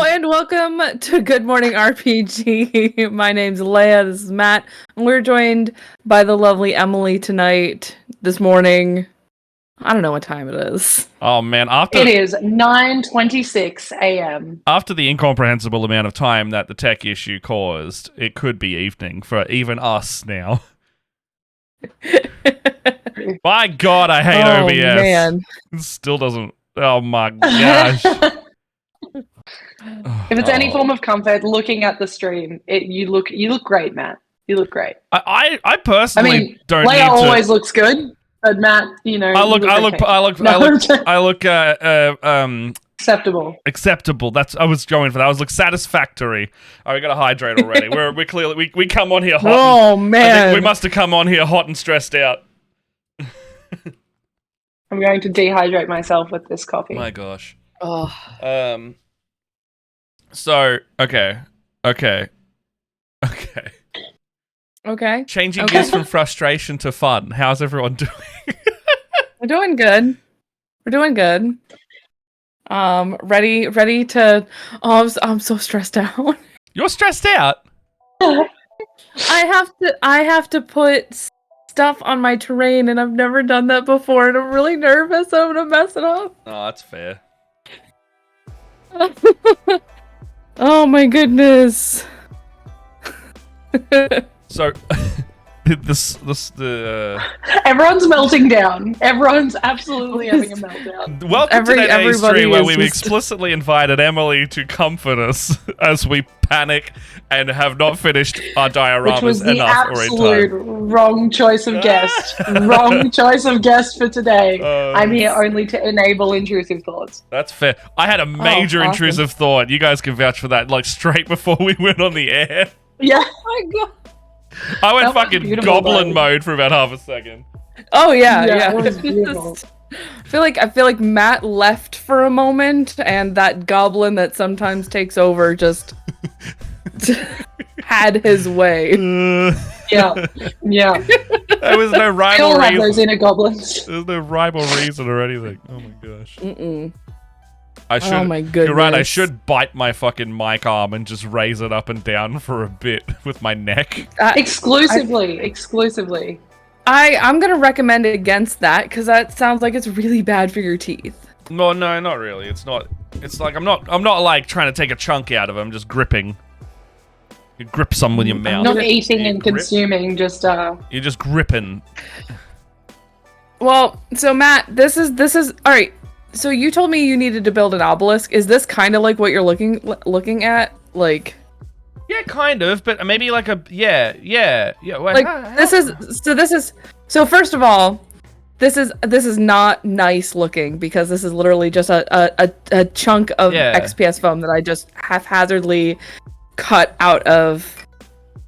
and welcome to Good Morning RPG. My name's Leia, this is Matt, and we're joined by the lovely Emily tonight, this morning. I don't know what time it is. Oh man, It is 9:26 a.m. After the incomprehensible amount of time that the tech issue caused, it could be evening for even us now. My God, I hate OBS. Man. It still doesn't. Oh my gosh. If it's any form of comfort, looking at the stream, you look great, Matt. You look great. I personally don't Leia need to. always looks good, but Matt, I look acceptable. Acceptable. I was going for that. I was satisfactory. Oh, we got to hydrate already. we're clearly we come on here hot. Oh man, I think we must have come on here hot and stressed out. I'm going to dehydrate myself with this coffee. My gosh. Oh. So, okay. Changing gears from frustration to fun. How's everyone doing? We're doing good. Ready to... Oh, I'm so stressed out. You're stressed out? I have to put stuff on my terrain, and I've never done that before, and I'm really nervous I'm gonna mess it up. Oh, that's fair. Oh my goodness. So, everyone's melting down. Everyone's absolutely having a meltdown. Welcome to today's stream where we've just... explicitly invited Emily to comfort us as we panic and have not finished our dioramas Which was the enough or in absolute time. wrong choice of guest. Wrong choice of guest for today. I'm here only to enable intrusive thoughts. That's fair. I had a major awesome. intrusive thought. You guys can vouch for that. Like straight before we went on the air. Yeah. Oh my God. I went fucking goblin mode for about half a second. Oh yeah. It was beautiful. I feel like Matt left for a moment, and that goblin that sometimes takes over just had his way. Yeah. There was no rhyme We all or have reason. those inner goblins. There's no rhyme or reason or anything. Oh my gosh. Mm-mm. I should. Oh my goodness. You're right. I should bite my fucking mic arm and just raise it up and down for a bit with my neck. Exclusively. I'm gonna recommend against that because that sounds like it's really bad for your teeth. No, not really. It's not. It's like I'm not like trying to take a chunk out of them. I'm just gripping. You grip some with your mouth. Not eating and consuming, just You're just gripping. Well, so Matt, this is all right. So you told me you needed to build an obelisk. Is this kind of like what you're looking at? Like, yeah, kind of, but maybe like a yeah. Wait, like this is so. First of all, this is not nice looking because this is literally just a chunk of XPS foam that I just haphazardly cut out of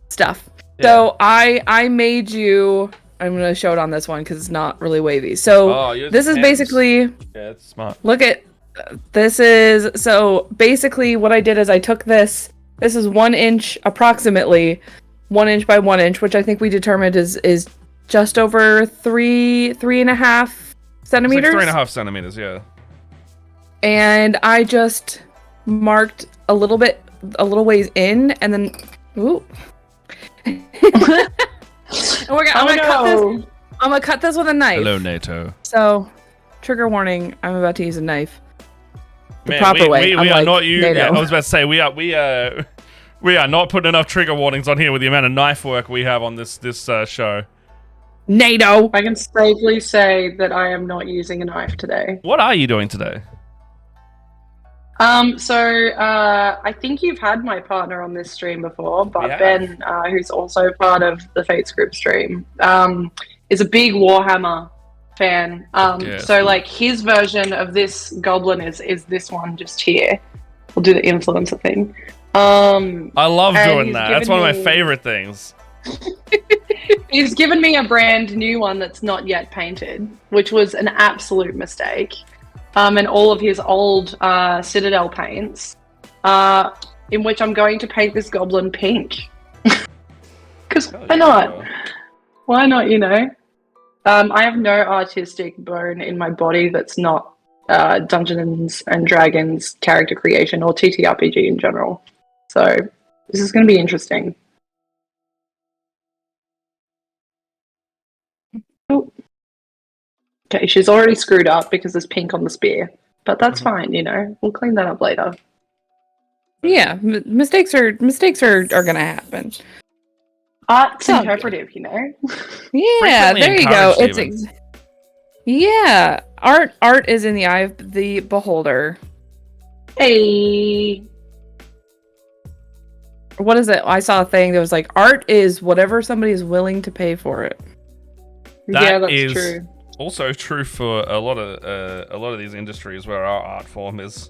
stuff. Yeah. So I made you. I'm going to show it on this one because it's not really wavy. So this is basically... Yeah, it's smart. Look at... This is... So basically what I did is I took this... This is 1 inch, approximately 1 inch by 1 inch, which I think we determined is just over 3.5 centimeters. It's like 3.5 centimeters, yeah. And I just marked a little ways in, and then... Ooh. I'm gonna cut this with a knife. Hello, NATO. So, trigger warning. I'm about to use a knife. The Man, proper way. We are not using. NATO. Yeah, I was about to say we are not putting enough trigger warnings on here with the amount of knife work we have on this show. NATO. I can safely say that I am not using a knife today. What are you doing today? I think you've had my partner on this stream before, but Ben, who's also part of the Fates group stream, is a big Warhammer fan. So like his version of this goblin is this one just here. We'll do the influencer thing. I love doing that. That's one of my favorite things. He's given me a brand new one that's not yet painted, which was an absolute mistake. And all of his old Citadel paints, in which I'm going to paint this goblin pink. Because why not? Why not, you know? I have no artistic bone in my body that's not Dungeons and Dragons character creation or TTRPG in general. So this is going to be interesting. Oh. Okay, she's already screwed up because there's pink on the spear, but that's fine. We'll clean that up later. Yeah, mistakes are gonna happen. Art's interpretive, Yeah, there you go. Yeah, art is in the eye of the beholder. Hey. What is it? I saw a thing that was like, art is whatever somebody is willing to pay for it. Yeah, that's true. Also true for a lot of these industries where our art form is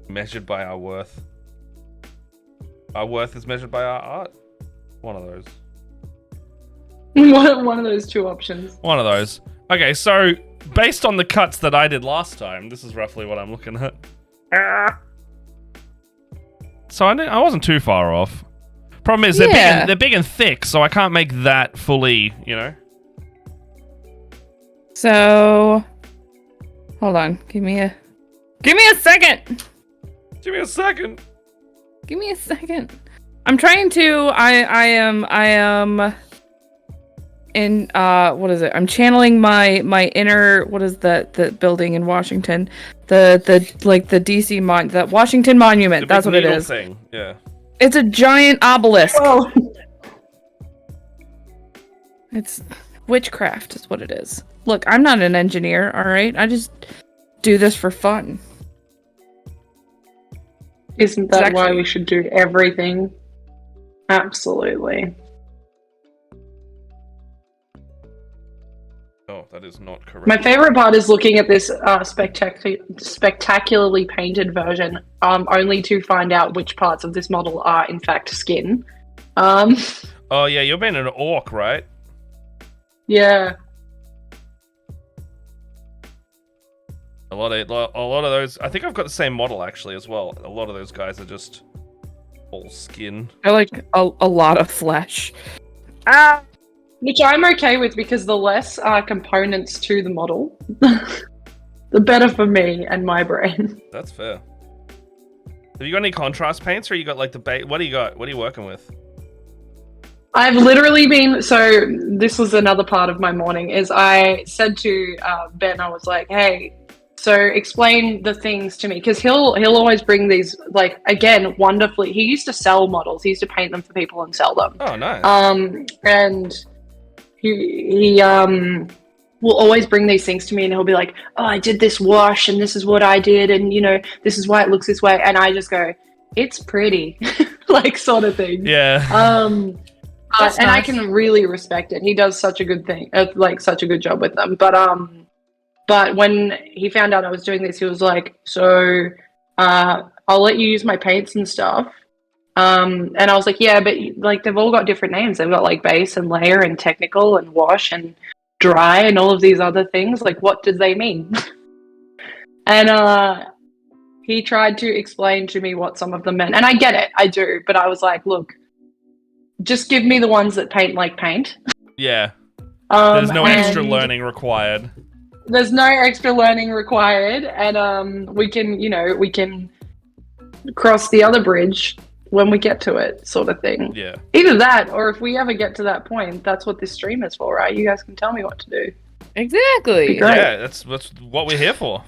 measured by our worth. Our worth is measured by our art. One of those. One of those two options. One of those. Okay, so based on the cuts that I did last time, this is roughly what I'm looking at. So I wasn't too far off. Problem is, they're big and thick, so I can't make that fully, So, hold on. Give me a second. Give me a second. Give me a second. I'm trying to. I am. In what is it? I'm channeling my inner. What is the building in Washington? The DC that Washington Monument. That's what it is. Thing. Yeah. It's a giant obelisk. Oh. It's witchcraft is what it is. Look, I'm not an engineer, all right? I just do this for fun. Isn't that why we should do everything? Absolutely. Oh, that is not correct. My favorite part is looking at this spectacularly painted version, only to find out which parts of this model are in fact skin. Oh yeah, you're being an orc, right? Yeah. A lot of those. I think I've got the same model actually as well. A lot of those guys are just all skin. I like a lot of flesh. Which I'm okay with because the less components to the model, the better for me and my brain. That's fair. Have you got any contrast paints, or you got like the bait? What do you got? What are you working with? I've literally been. So this was another part of my morning. Is I said to Ben, I was like, "Hey, so explain the things to me," because he'll always bring these, like, again, wonderfully. He used to sell models. He used to paint them for people and sell them. Oh, nice. And he will always bring these things to me, and he'll be like, "Oh, I did this wash, and this is what I did, and this is why it looks this way," and I just go, "It's pretty," like, sort of thing. Yeah. And nice. I can really respect it. He does such a good thing, like such a good job with them. But when he found out I was doing this, he was like, "So, I'll let you use my paints and stuff." And I was like, "Yeah, but like they've all got different names. They've got like base and layer and technical and wash and dry and all of these other things. Like, what do they mean?" And he tried to explain to me what some of them meant, and I get it, I do. But I was like, "Look, just give me the ones that paint like paint." Yeah. There's no extra learning required. There's no extra learning required, and we can cross the other bridge when we get to it, sort of thing. Yeah. Either that, or if we ever get to that point, that's what this stream is for, right? You guys can tell me what to do. Exactly. Yeah, that's what we're here for.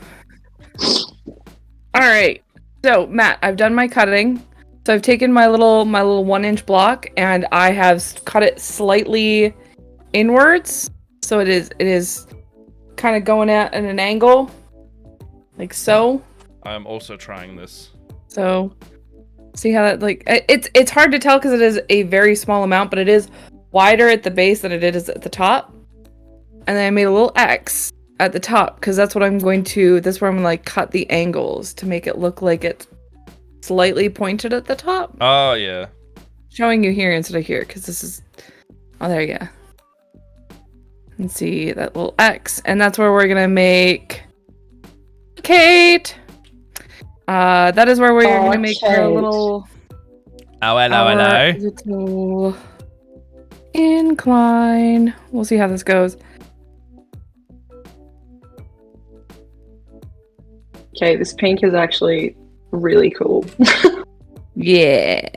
All right. So, Matt, I've done my cutting. So I've taken my little 1-inch block and I have cut it slightly inwards. So it is kind of going at an angle, like so. I'm also trying this. So, see how that, like, it's hard to tell because it is a very small amount, but it is wider at the base than it is at the top. And then I made a little X at the top because that's what I'm going to. That's where I'm gonna like cut the angles to make it look like it's slightly pointed at the top. Oh yeah. Showing you here instead of here because this is. Oh, there you go. And see that little X, and that's where we're gonna make Kate. That is where we're gonna make her little. Oh, hello. Little incline. We'll see how this goes. Okay, this pink is actually really cool. Yeah.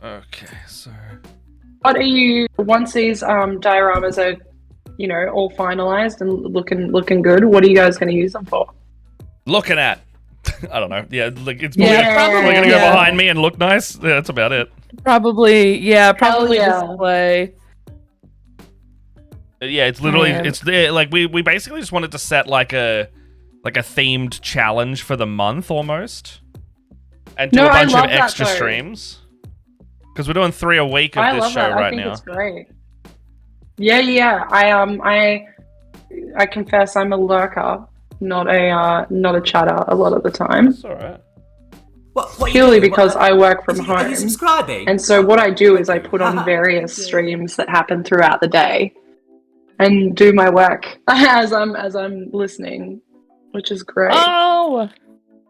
Okay, so What are you once these dioramas are, all finalized and looking good? What are you guys going to use them for? looking at. I don't know. Yeah, like it's Probably gonna go behind me and look nice. Yeah, that's about it. Probably display. Yeah, it's literally it's there. Like we basically just wanted to set like a themed challenge for the month almost, and do a bunch of extra streams. Because we're doing 3 a week of this show right now. I think it's great. Yeah. I confess I'm a lurker, not a chatter a lot of the time. That's all right. What purely because I work from home. Are you subscribing? And so what I do is I put on various streams that happen throughout the day, and do my work as I'm listening, which is great. Oh,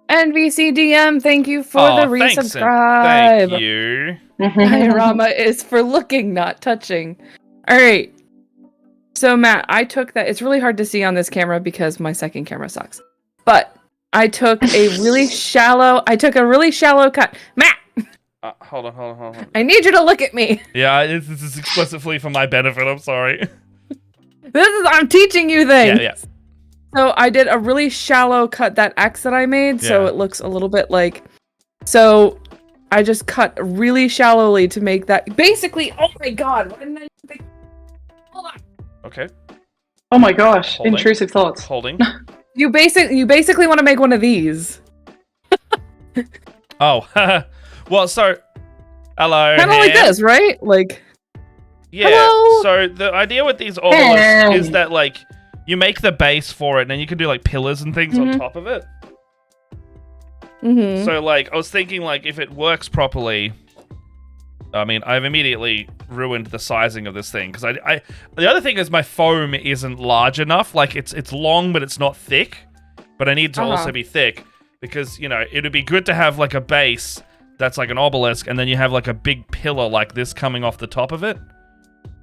NVCDM, thank you for the resubscribe. Thank you. Diorama is for looking, not touching. All right. So Matt, I took that. It's really hard to see on this camera because my second camera sucks. But I took a really shallow cut. Matt! Hold on. I need you to look at me. Yeah, this is explicitly for my benefit. I'm sorry. I'm teaching you things. Yeah. So I did a really shallow cut, that X that I made, so it looks a little bit like... So I just cut really shallowly to make that... Basically, oh my god, what didn't I think? Hold on. Okay. Oh my gosh, intrusive thoughts. Holding. You basically want to make one of these. Oh, well, so... Hello, kind of like this, right? Like... Yeah, hello? So the idea with these obelisks is that, like, you make the base for it, and then you can do, like, pillars and things on top of it. So, like, I was thinking, like, if it works properly... I mean, I've immediately ruined the sizing of this thing, because the other thing is my foam isn't large enough. Like, it's long, but it's not thick. But I need to also be thick, because, it'd be good to have, like, a base that's, like, an obelisk, and then you have, like, a big pillar like this coming off the top of it.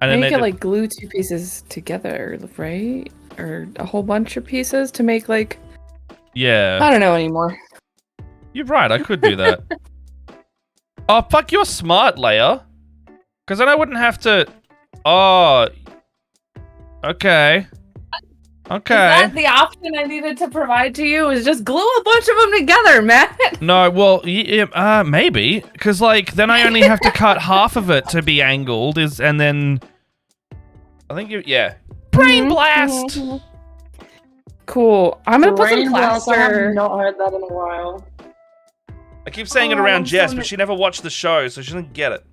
And then you could, like, glue 2 pieces together, right? Or a whole bunch of pieces to make, like... Yeah. I don't know anymore. You're right, I could do that. Oh, fuck, you're smart, Leia. Because then I wouldn't have to... Oh. Okay. Is that the option I needed to provide to you? Is just glue a bunch of them together, Matt? No, well, maybe. Because, like, then I only have to cut half of it to be angled, and then... I think Brain blast! Cool. I'm gonna put some plaster. I have not heard that in a while. I keep saying it around Jess, but she never watched the show, so she doesn't get it.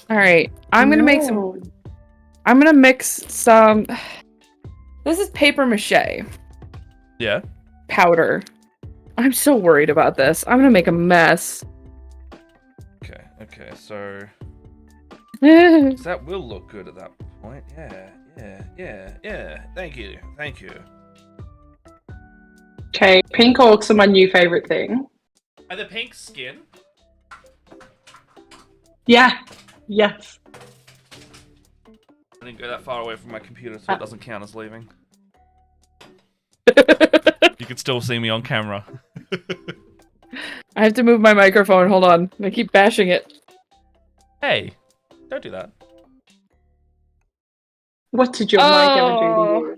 Alright, I'm gonna make some... I'm gonna mix some... This is paper mache. Yeah. Powder. I'm so worried about this. I'm gonna make a mess. Okay, so... that will look good at that point. Yeah. Thank you. Okay, pink orcs are my new favorite thing. Are the pink skin? Yeah. Yes. I didn't go that far away from my computer, so it doesn't count as leaving. You can still see me on camera. I have to move my microphone. Hold on. I keep bashing it. Hey, don't do that. What did your mic ever do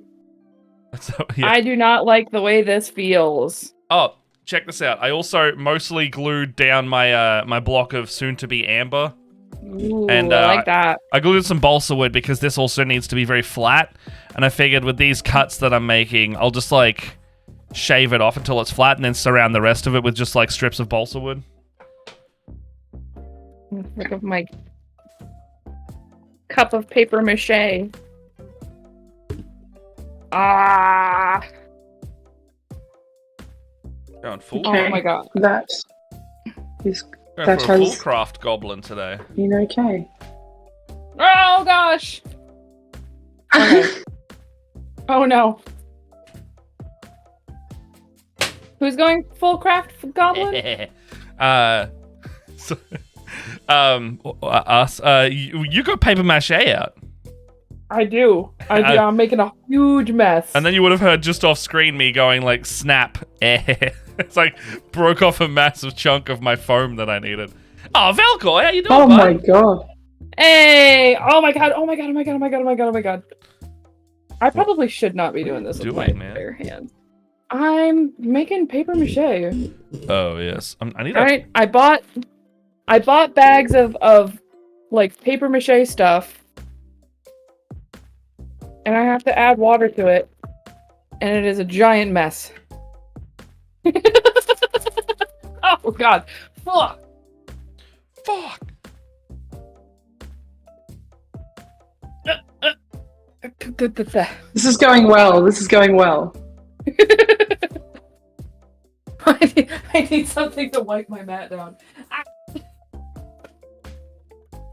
to you? I do not like the way this feels. Oh, check this out. I also mostly glued down my my block of soon-to-be amber. Ooh, and I like that. I glued some balsa wood because this also needs to be very flat. And I figured with these cuts that I'm making, I'll just, like, shave it off until it's flat and then surround the rest of it with just, like, strips of balsa wood. Look at my cup of paper mache. Going full. Oh my god. That Going for a full craft goblin today. Okay. Oh gosh. Okay. Oh no. Who's going full craft goblin? So, us. You got paper mache out. I do. I'm making a huge mess. And then you would have heard just off screen me going like, snap. It's like broke off a massive chunk of my foam that I needed. Oh, Velcor, how you doing, Oh bud? my god. Hey! Oh my god! I probably should not be doing this with my bare hands. I'm making paper mache. Oh yes. I need. All right. I bought bags of like paper mache stuff, and I have to add water to it, and it is a giant mess. Oh god! Fuck! This is going well. I need something to wipe my mat down.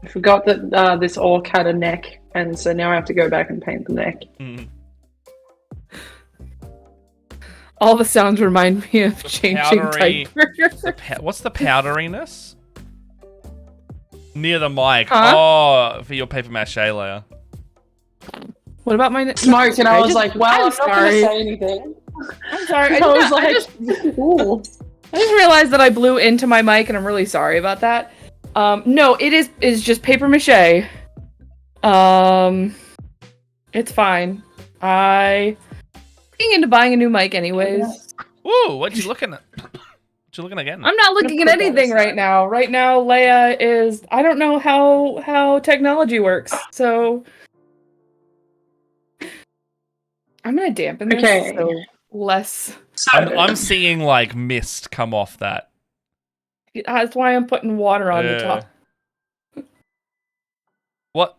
I forgot that this orc had a neck, and so now I have to go back and paint the neck. All the sounds remind me of changing diapers. What's the powderiness? Near the mic. Huh? Oh, for your paper mache layer. What about my smoke? And I was like, "Well, I'm not going to say anything." I'm sorry. I just realized that I blew into my mic, and I'm really sorry about that. No, is just paper mache. It's fine. I'm looking into buying a new mic, anyways. Ooh, what you looking at? What you looking at getting? I'm not looking at anything right now. Right now, Leia is. I don't know how technology works, so I'm gonna dampen this. Okay. So less. I'm seeing like mist come off that. That's why I'm putting water on the top. What?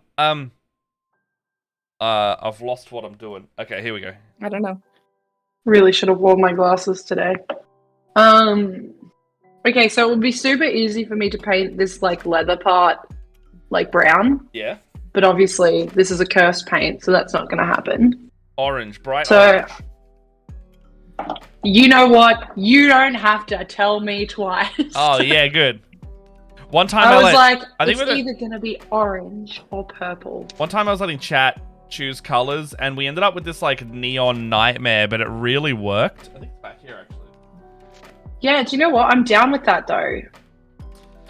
I've lost what I'm doing. Okay, here we go. I don't know. Really should have worn my glasses today. Okay, so it would be super easy for me to paint this like leather part like brown. Yeah. But obviously this is a cursed paint, so that's not going to happen. Orange, bright orange. So, you know what? You don't have to tell me twice. Oh yeah, good. One time I was like, I think it's either going to be orange or purple. One time I was letting chat choose colors, and we ended up with this like neon nightmare, but it really worked. I think it's back here actually. Yeah, do you know what? I'm down with that though.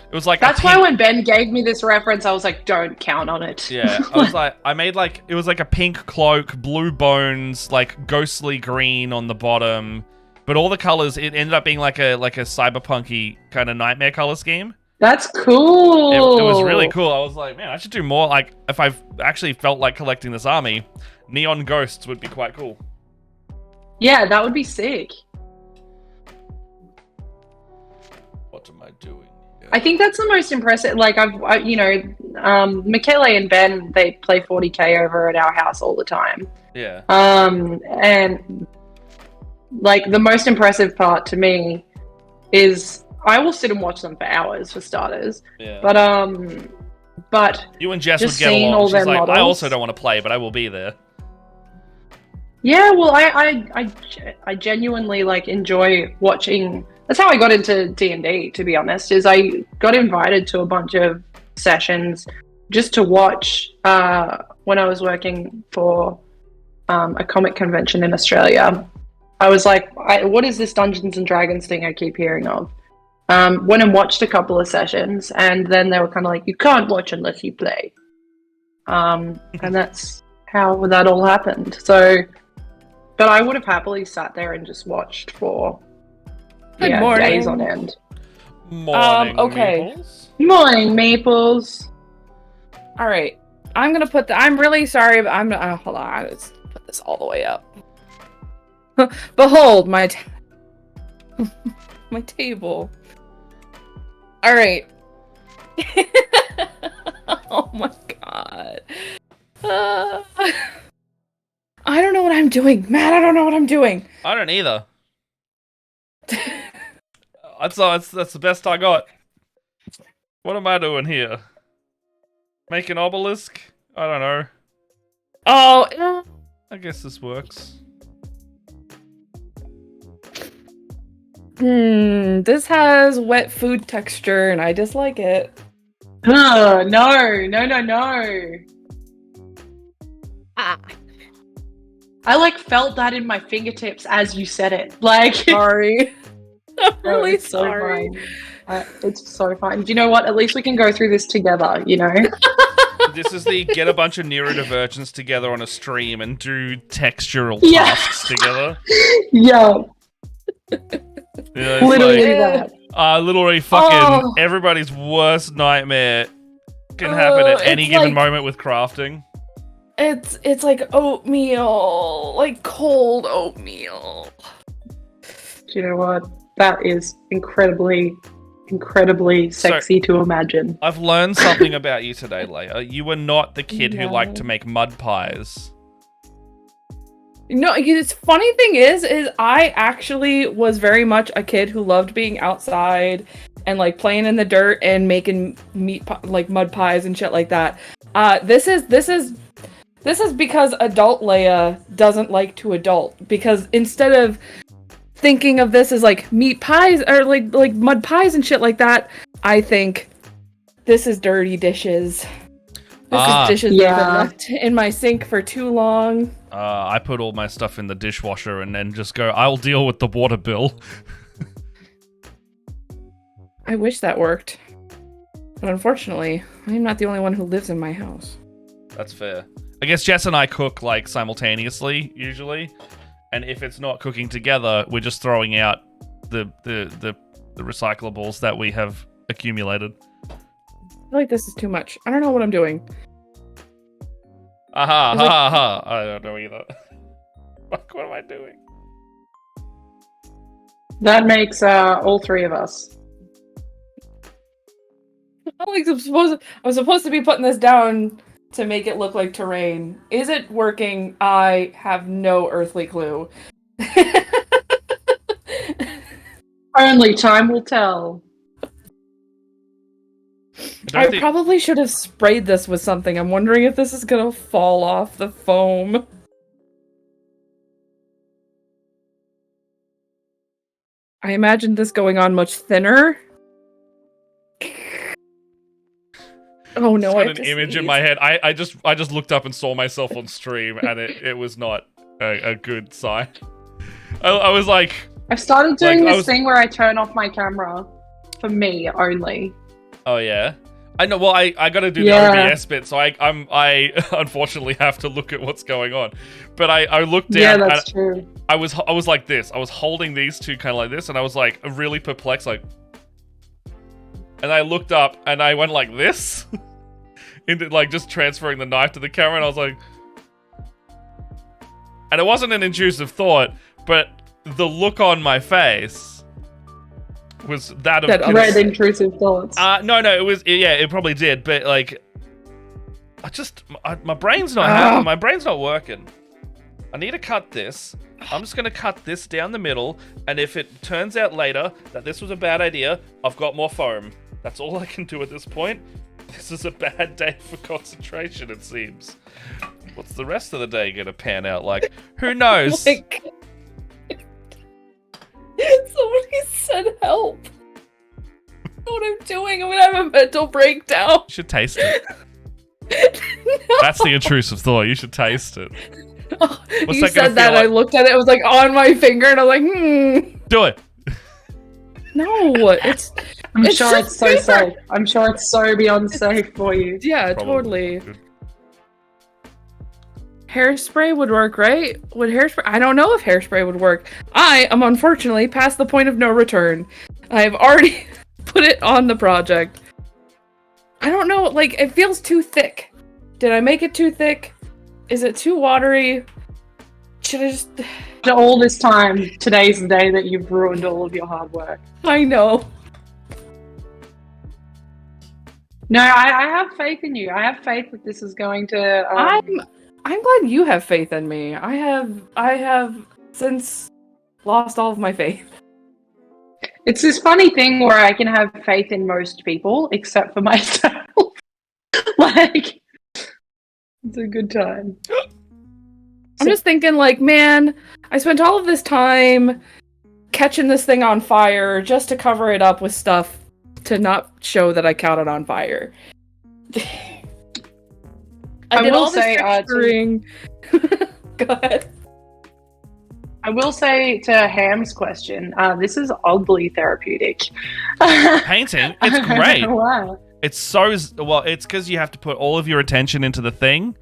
It was like that's why when Ben gave me this reference, I was like, "Don't count on it." Yeah, I was like, I made like it was like a pink cloak, blue bones, like ghostly green on the bottom, but all the colors. It ended up being like a cyberpunky kind of nightmare color scheme. That's cool. It was really cool. I was like, man, I should do more. Like, if I've actually felt like collecting this army, neon ghosts would be quite cool. Yeah, that would be sick. What am I doing? I think that's the most impressive. Like Michele and Ben, they play 40k over at our house all the time. Yeah. And like the most impressive part to me is I will sit and watch them for hours for starters. Yeah. But you and Jess would get along. She's like, models, I also don't want to play, but I will be there. Yeah, well, I genuinely like enjoy watching. That's how I got into D&D, to be honest, is I got invited to a bunch of sessions just to watch when I was working for a comic convention in Australia. I was like, what is this Dungeons & Dragons thing I keep hearing of? Went and watched a couple of sessions, and then they were kind of like, you can't watch unless you play. And that's how that all happened. So, but I would have happily sat there and just watched for days on end. Morning, okay. Maples. Morning, Maples. All right. I'm going to put I'm really sorry, but I'm hold on. Let's put this all the way up. Behold, my table. All right. Oh my god. I don't know what I'm doing. Matt, I don't know what I'm doing. I don't either. That's the best I got. What am I doing here? Make an obelisk? I don't know. Oh, I guess this works. This has wet food texture, and I dislike it. No. Ah. I felt that in my fingertips as you said it. Sorry. I'm really sorry. It's so fine. Do you know what? At least we can go through this together, you know? This is the get a bunch of neurodivergents together on a stream and do textural tasks together. Yeah. Literally that. Literally fucking everybody's worst nightmare can happen at any given moment with crafting. It's like oatmeal, like cold oatmeal. Do you know what? That is incredibly sexy to imagine. I've learned something about you today, Leia. You were not the kid who liked to make mud pies. No, the funny thing is I actually was very much a kid who loved being outside and like playing in the dirt and making mud pies and shit like that. This is because adult Leia doesn't like to adult, because instead of thinking of this as like meat pies or like mud pies and shit like that, I think this is dirty dishes. This is dishes that have been left in my sink for too long. I put all my stuff in the dishwasher and then just go, I'll deal with the water bill. I wish that worked. But unfortunately, I'm not the only one who lives in my house. That's fair. I guess Jess and I cook like simultaneously, usually. And if it's not cooking together, we're just throwing out the recyclables that we have accumulated. I feel like this is too much. I don't know what I'm doing. I don't know either. Fuck, what am I doing? That makes all three of us. I'm supposed to be putting this down to make it look like terrain. Is it working? I have no earthly clue. Only time will tell. I probably should have sprayed this with something. I'm wondering if this is gonna fall off the foam. I imagined this going on much thinner. Oh no! I got an image in my head. I just looked up and saw myself on stream, and it was not a good sign. I was like, I've started doing this thing where I turn off my camera for me only. Oh yeah. I know. Well, I got to do the OBS bit, so I unfortunately have to look at what's going on. But I looked down. Yeah, that's true. I was like this. I was holding these two kind of like this, and I was like really perplexed, like. And I looked up, and I went like this, into like just transferring the knife to the camera, and I was like, and it wasn't an intrusive thought, but the look on my face was that of red intrusive thoughts. No, it was it probably did, but like, my brain's not my brain's not working. I need to cut this. I'm just gonna cut this down the middle, and if it turns out later that this was a bad idea, I've got more foam. That's all I can do at this point. This is a bad day for concentration, it seems. What's the rest of the day gonna pan out like? Who knows? Somebody said help. What I'm doing, I'm gonna have a mental breakdown. You should taste it. No. That's the intrusive thought. You should taste it. Oh, you said that, like? I looked at it, it was like on my finger, and I was like, Do it. No, I'm sure it's so safe. I'm sure it's so beyond safe for you. Yeah, Probably. Totally. Hairspray would work, right? Would hairspray? I don't know if hairspray would work. I am unfortunately past the point of no return. I have already put it on the project. I don't know, like, it feels too thick. Did I make it too thick? Is it too watery? Should I just... All this time, today's the day that you've ruined all of your hard work. I know. No, I have faith in you. I have faith that this is going to... I'm glad you have faith in me. I have since lost all of my faith. It's this funny thing where I can have faith in most people, except for myself. Like, it's a good time. I'm just thinking, like, man, I spent all of this time catching this thing on fire just to cover it up with stuff to not show that I caught it on fire. I did all this texturing. Go ahead. I will say to Ham's question, this is oddly therapeutic. Painting, it's great. Wow. It's so well. It's because you have to put all of your attention into the thing,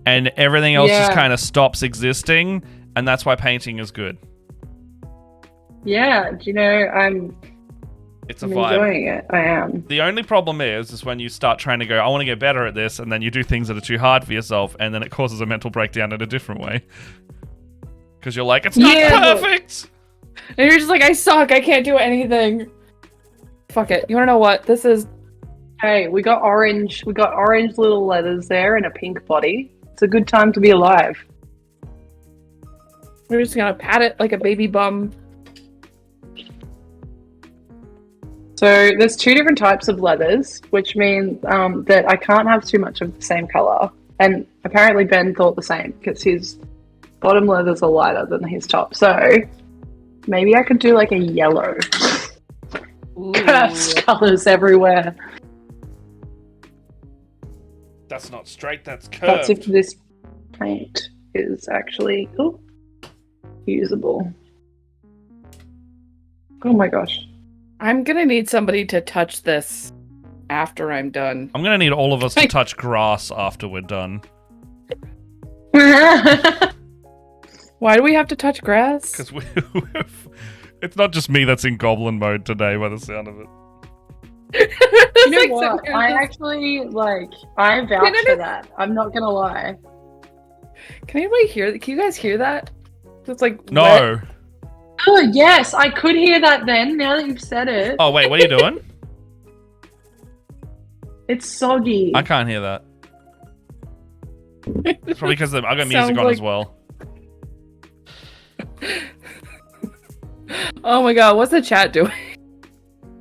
and everything else just kind of stops existing, and that's why painting is good. Yeah, do you know, I'm enjoying it. I am. The only problem is when you start trying to go, I want to get better at this, and then you do things that are too hard for yourself, and then it causes a mental breakdown in a different way. Because you're like, it's not perfect! And you're just like, I suck, I can't do anything. Fuck it. You wanna know what? This is... Hey, we got orange little letters there and a pink body. It's a good time to be alive. We're just gonna pat it like a baby bum. So there's 2 different types of leathers, which means that I can't have too much of the same color. And apparently Ben thought the same because his bottom leathers are lighter than his top. So maybe I could do like a yellow. Curved colors everywhere. That's not straight, that's curved. That's if this paint is actually usable. Oh my gosh. I'm gonna need somebody to touch this after I'm done. I'm gonna need all of us to touch grass after we're done. Why do we have to touch grass? Because it's not just me that's in goblin mode today by the sound of it. You know what? I actually, I vouch for that. I'm not gonna lie. Can anybody hear that? Can you guys hear that? It's like no. Wet. Oh, yes. I could hear that then, now that you've said it. Oh, wait. What are you doing? It's soggy. I can't hear that. It's probably because I've got music on as well. Oh my god, what's the chat doing?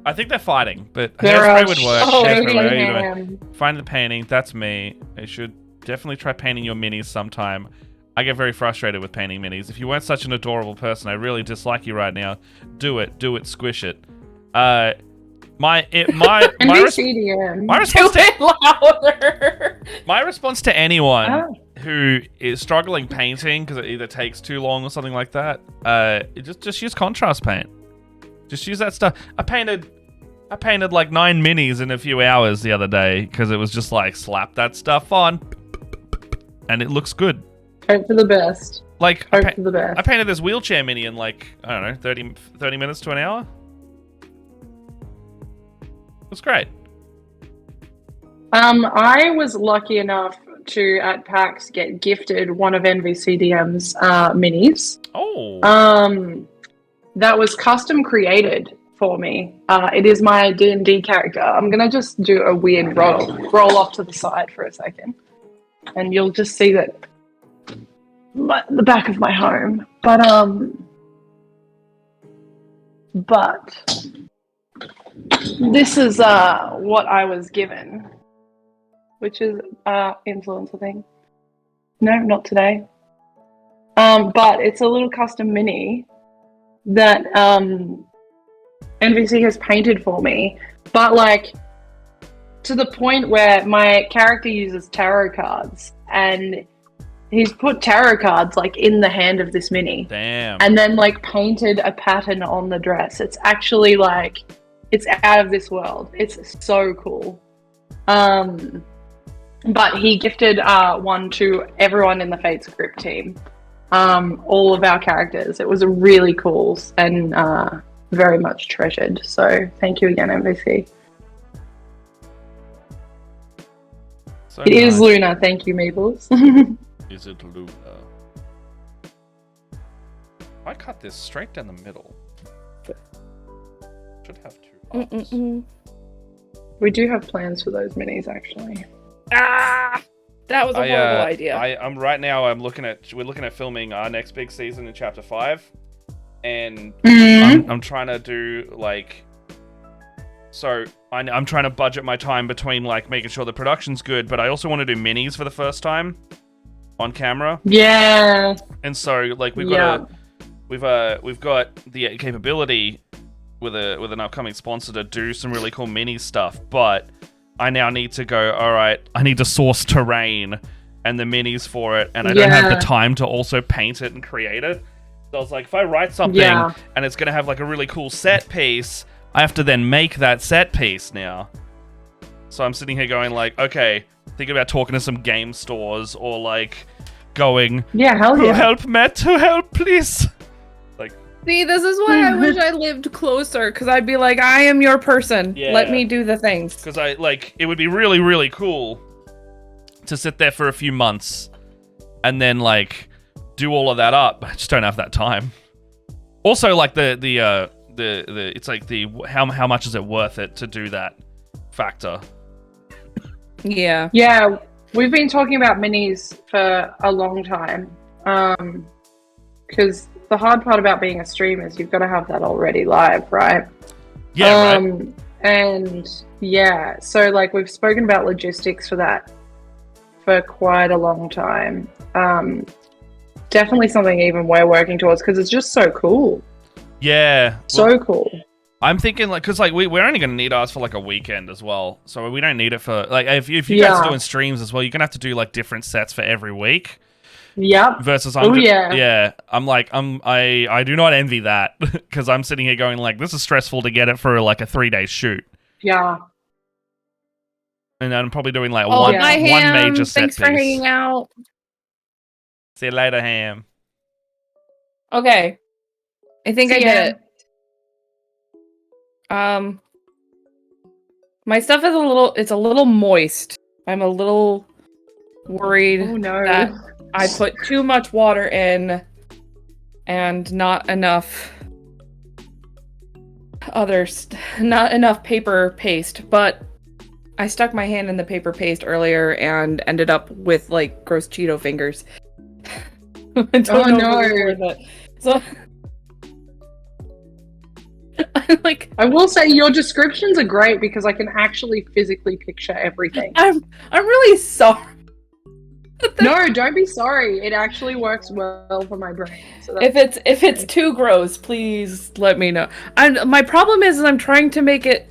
I think they're fighting, but hairspray would work. Find the painting. That's me. I should definitely try painting your minis sometime. I get very frustrated with painting minis. If you weren't such an adorable person, I really dislike you right now. Do it, squish it. My response to anyone who is struggling painting because it either takes too long or something like that, just use contrast paint. Just use that stuff. I painted like 9 minis in a few hours the other day because it was just like slap that stuff on, and it looks good. Hope for the best. Like, Hope for the best. I painted this wheelchair mini in like, I don't know, 30 minutes to an hour. It was great. I was lucky enough to, at PAX, get gifted one of NVCDM's minis. Oh. That was custom created for me. It is my D&D character. I'm going to just do a weird roll off to the side for a second. And you'll just see that the back of my home. But this is what I was given, which is influencer thing. No, not today. But it's a little custom mini that NVC has painted for me, but like to the point where my character uses tarot cards, and he's put tarot cards like in the hand of this mini. Damn. And then like painted a pattern on the dress. It's actually like, it's out of this world. It's so cool. But he gifted one to everyone in the Fates group team. All of our characters. It was really cool and very much treasured. So thank you again, MVC. So it is Luna. Thank you, Maples. Is it Luna? I cut this straight down the middle. Should have 2 halves. We do have plans for those minis, actually. That was a horrible idea. We're looking at filming our next big season in Chapter 5, and I'm trying to do like, so I'm trying to budget my time between like making sure the production's good, but I also want to do minis for the first time on camera. Yeah. And so like we've got we've got the capability with an upcoming sponsor to do some really cool mini stuff, but I now need to go, all right, I need to source terrain and the minis for it, and I don't have the time to also paint it and create it. So I was like, if I write something and it's going to have like a really cool set piece, I have to then make that set piece now. So I'm sitting here going like, okay, thinking about talking to some game stores or like going, who help, Matt? Who help, please? Like, see, this is why I wish I lived closer, because I'd be like, I am your person. Yeah. Let me do the things. Because it would be really, really cool to sit there for a few months and then like do all of that up. I just don't have that time. Also, like the it's like the how much is it worth it to do that factor? Yeah. Yeah, we've been talking about minis for a long time. Because the hard part about being a streamer is you've got to have that already live, right? Yeah, right. And yeah, so like we've spoken about logistics for that for quite a long time. Definitely something even we're working towards because it's just so cool. Yeah. So cool. I'm thinking like, because like we're only going to need ours for like a weekend as well, so we don't need it for like if you guys are doing streams as well, you're gonna have to do like different sets for every week. Yep. Versus I'm I do not envy that because I'm sitting here going like, this is stressful to get it for like a 3-day shoot. Yeah. And I'm probably doing like one major set Thanks piece. for hanging out. See you later, Ham. Okay. I think I did it. My stuff is a little moist. I'm a little worried that I put too much water in and not enough not enough paper paste, but I stuck my hand in the paper paste earlier and ended up with like gross Cheeto fingers. I don't know if it was worth it. So I will say your descriptions are great because I can actually physically picture everything. I'm really sorry. No, don't be sorry. It actually works well for my brain. So if it's too gross, please let me know. My problem is I'm trying to make it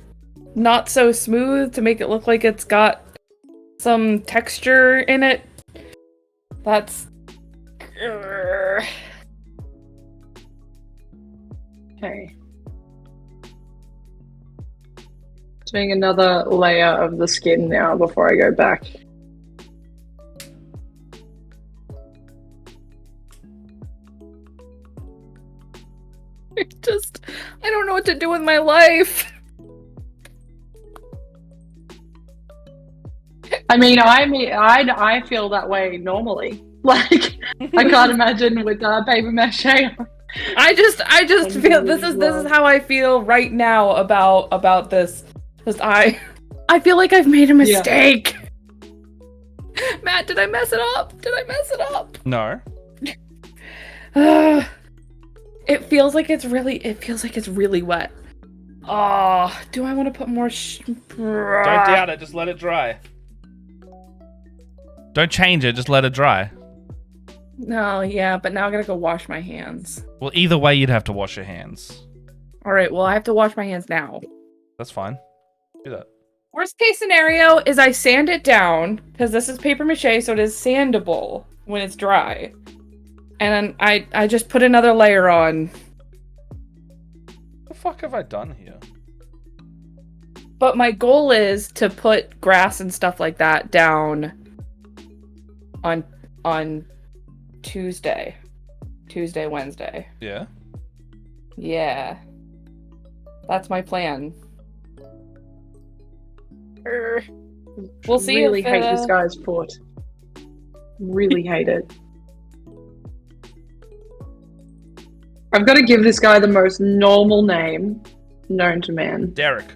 not so smooth to make it look like it's got some texture in it. That's okay. Doing another layer of the skin now before I go back. I don't know what to do with my life. I mean, I feel that way normally. Like, I can't imagine with paper mache. I just feel this is how I feel right now about this. Because I feel like I've made a mistake. Yeah. Matt, did I mess it up? No. It feels like it's really wet. Oh, do I want to put more? Don't doubt it. Just let it dry. Don't change it. Just let it dry. No, yeah, but now I gotta go wash my hands. Well, either way, you'd have to wash your hands. All right. Well, I have to wash my hands now. That's fine. Do that. Worst case scenario is I sand it down because this is paper mache, so it is sandable when it's dry. And then I just put another layer on. What the fuck have I done here? But my goal is to put grass and stuff like that down on Tuesday, Wednesday. Yeah? Yeah. That's my plan. We'll see. Really hate this guy's foot. Really hate it. I've got to give this guy the most normal name known to man. Derek.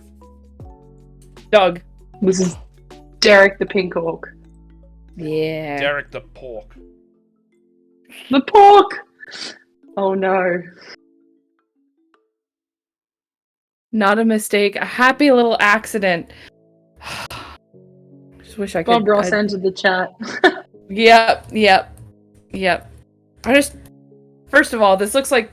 Doug. This is Derek the Pink Hawk. Yeah. Derek the Pork. The pork! Oh no. Not a mistake. A happy little accident. Just wish I could. Bob Ross entered the chat. Yep. First of all, this looks like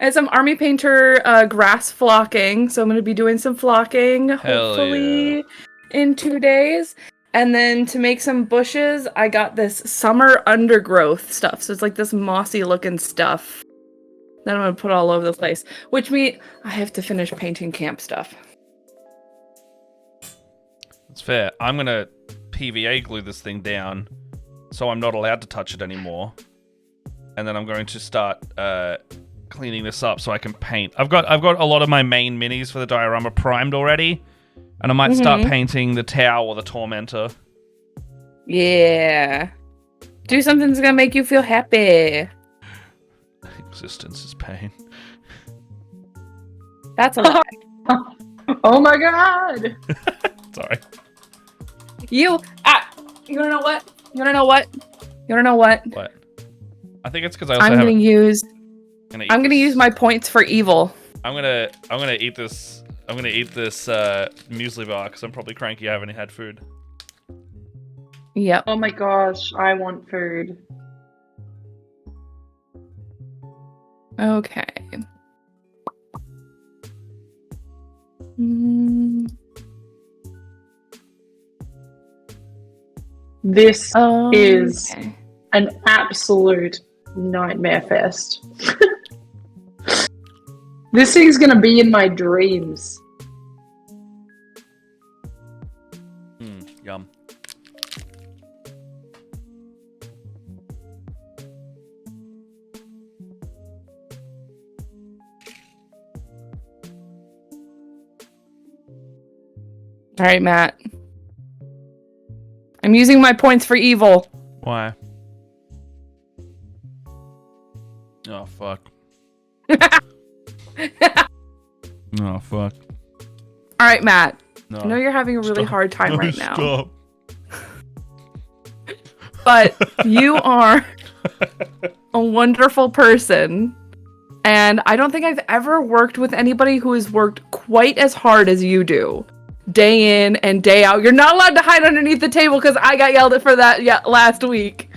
And some Army Painter grass flocking. So I'm going to be doing some flocking, hopefully in 2 days. And then to make some bushes, I got this summer undergrowth stuff. So it's like this mossy looking stuff that I'm going to put all over the place. Which means I have to finish painting camp stuff. That's fair. I'm going to PVA glue this thing down so I'm not allowed to touch it anymore. And then I'm going to start cleaning this up so I can paint. I've got a lot of my main minis for the diorama primed already, and I might start painting the Tau or the Tormentor. Yeah. Do something that's gonna make you feel happy. Existence is pain. That's a lie. Oh my god! Sorry. You wanna know what? You wanna know what? You wanna know what? What? I think it's because I also I'm gonna use my points for evil. I'm gonna eat this. I'm gonna eat this muesli bar because I'm probably cranky. I haven't had food. Yep. Oh my gosh, I want food. Okay. This is an absolute nightmare fest. This thing's gonna be in my dreams. Yum. All right, Matt. I'm using my points for evil. Why? Oh, fuck. Oh, fuck. All right, Matt. No. I know you're having a really hard time right now. Stop. But you are a wonderful person. And I don't think I've ever worked with anybody who has worked quite as hard as you do. Day in and day out. You're not allowed to hide underneath the table because I got yelled at for that last week.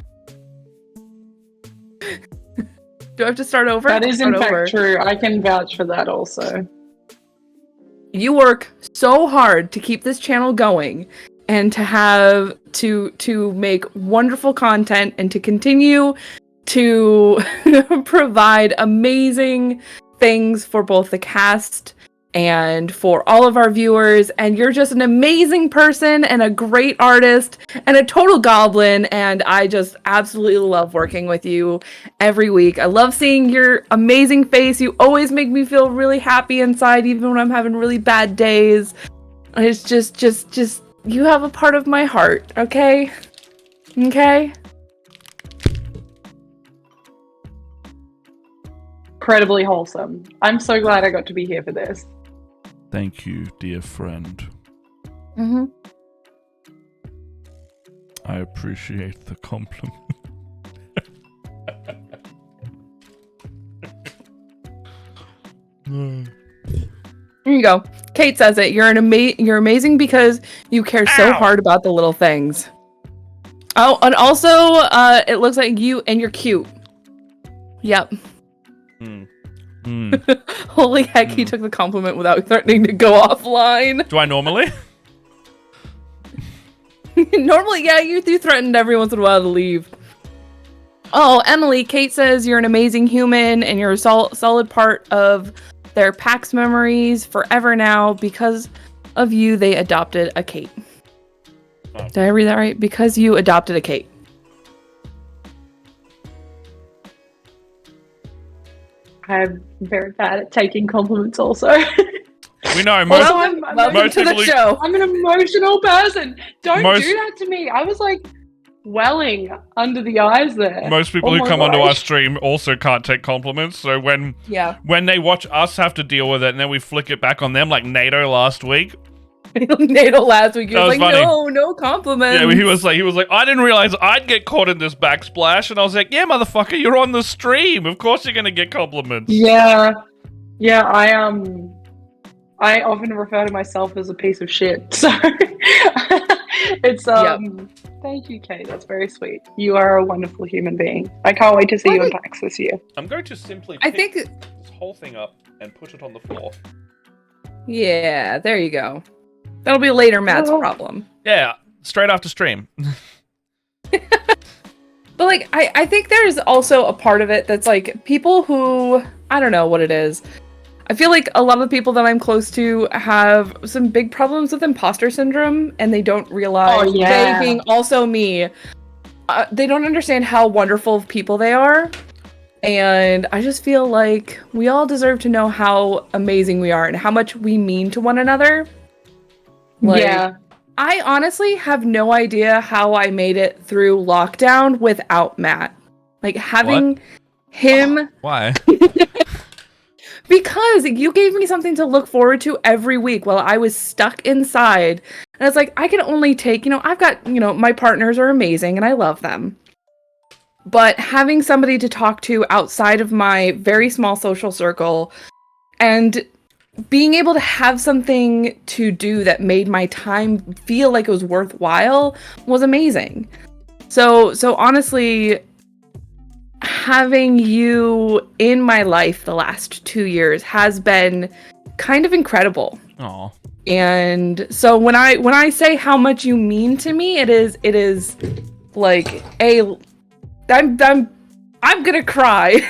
Do I have to start over? That is in fact true. I can vouch for that also. You work so hard to keep this channel going and to have to make wonderful content and to continue to provide amazing things for both the cast and for all of our viewers, and you're just an amazing person and a great artist and a total goblin, and I just absolutely love working with you every week. I love seeing your amazing face. You always make me feel really happy inside, even when I'm having really bad days. It's just you have a part of my heart, okay? Okay? Incredibly wholesome. I'm so glad I got to be here for this. Thank you, dear friend. Mm-hmm. I appreciate the compliment. Here you go. Kate says it. You're you're amazing because you care so hard about the little things. Oh, and also, it looks like you're cute. Yep. Holy heck, he took the compliment without threatening to go offline. Do I normally? Normally, yeah, you threatened every once in a while to leave. Oh, Emily, Kate says you're an amazing human and you're a solid part of their PAX memories forever now. Because of you, they adopted a Kate. Oh. Did I read that right? Because you adopted a Kate. I'm very bad at taking compliments also. We know. Welcome to the show. I'm an emotional person. Don't do that to me. I was like welling under the eyes there. Most people who come onto our stream also can't take compliments. So when they watch us have to deal with it and then we flick it back on them, like NATO last week. NATO last week, he was like, funny. No compliments. Yeah, he was like, I didn't realize I'd get caught in this backsplash, and I was like, yeah, motherfucker, you're on the stream. Of course you're gonna get compliments. Yeah, I often refer to myself as a piece of shit. So It's Thank you, Kate. That's very sweet. You are a wonderful human being. I can't wait to see you in PAX this year. I'm going to simply pick this whole thing up and put it on the floor. Yeah, there you go. That'll be later Matt's problem. Yeah, straight after stream. But like, I think there's also a part of it that's like people who, I don't know what it is. I feel like a lot of the people that I'm close to have some big problems with imposter syndrome, and they don't realize, they being also me, they don't understand how wonderful of people they are. And I just feel like we all deserve to know how amazing we are and how much we mean to one another. Like, I honestly have no idea how I made it through lockdown without Matt. Like, having him... Why? Because you gave me something to look forward to every week while I was stuck inside. And it's like, I can only take, I've got, my partners are amazing and I love them. But having somebody to talk to outside of my very small social circle and being able to have something to do that made my time feel like it was worthwhile was amazing. So honestly, having you in my life the last 2 years has been kind of incredible. Aww. And so when I say how much you mean to me, it is like I'm gonna cry.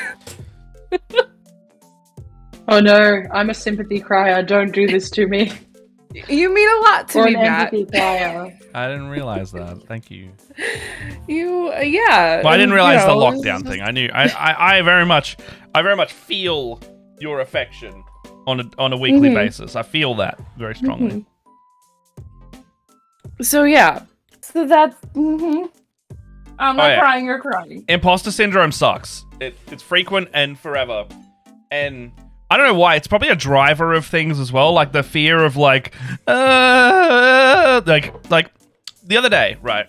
Oh no, I'm a sympathy crier. Don't do this to me. You mean a lot to me, Matt. Crier. I didn't realize that. Thank you. Yeah. Well, I didn't realize the lockdown thing. I knew. I very much feel your affection on a weekly basis. I feel that very strongly. So yeah. So that's. I'm not crying. You're crying. Imposter syndrome sucks. It's frequent and forever, and I don't know why. It's probably a driver of things as well, like the fear of like the other day, right?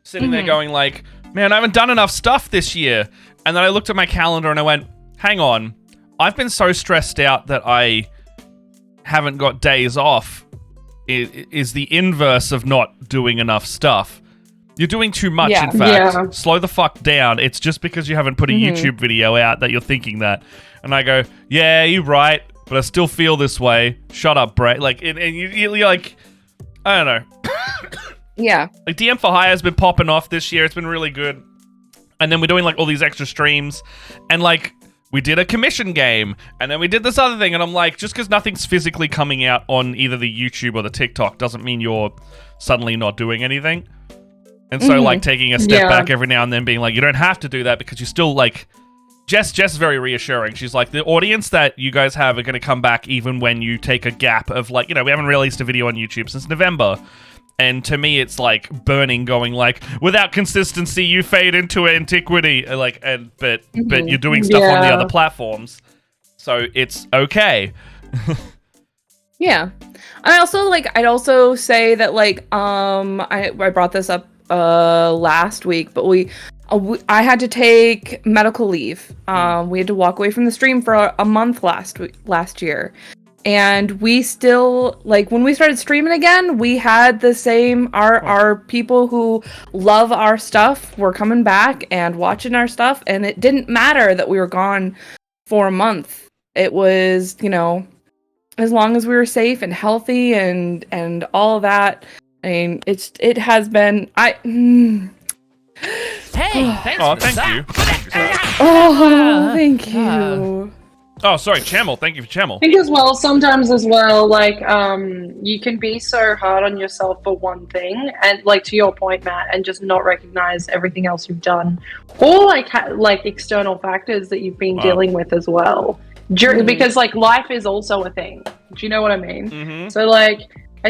Sitting there going like, man, I haven't done enough stuff this year. And then I looked at my calendar and I went, hang on, I've been so stressed out that I haven't got days off. Is the inverse of not doing enough stuff. You're doing too much, in fact. Yeah. Slow the fuck down. It's just because you haven't put a YouTube video out that you're thinking that. And I go, yeah, you're right, but I still feel this way. Shut up, Brett. Like, and you're like, I don't know. Yeah. Like, DM for Hire has been popping off this year. It's been really good. And then we're doing, like, all these extra streams. And, like, we did a commission game. And then we did this other thing. And I'm like, just because nothing's physically coming out on either the YouTube or the TikTok doesn't mean you're suddenly not doing anything. And so, like, taking a step back every now and then being like, you don't have to do that because you still, like... Jess is very reassuring. She's like, the audience that you guys have are going to come back even when you take a gap of, like, we haven't released a video on YouTube since November. And to me, it's, like, burning, going, like, without consistency, you fade into antiquity. Like, but you're doing stuff on the other platforms. So it's okay. Yeah. I also, I'd also say that, I brought this up last week, but I had to take medical leave. We had to walk away from the stream for a month last year. And we still, when we started streaming again, we had the same, our people who love our stuff were coming back and watching our stuff. And it didn't matter that we were gone for a month. It was, as long as we were safe and healthy and all of that. I mean, it has been, Hey, thanks for thank that. you. Thank you. Oh, sorry, Chamel. Thank you for Chamel. I think sometimes as well, you can be so hard on yourself for one thing, and to your point, Matt, and just not recognize everything else you've done, or external factors that you've been dealing with as well. Because life is also a thing. Do you know what I mean? Mm-hmm. So I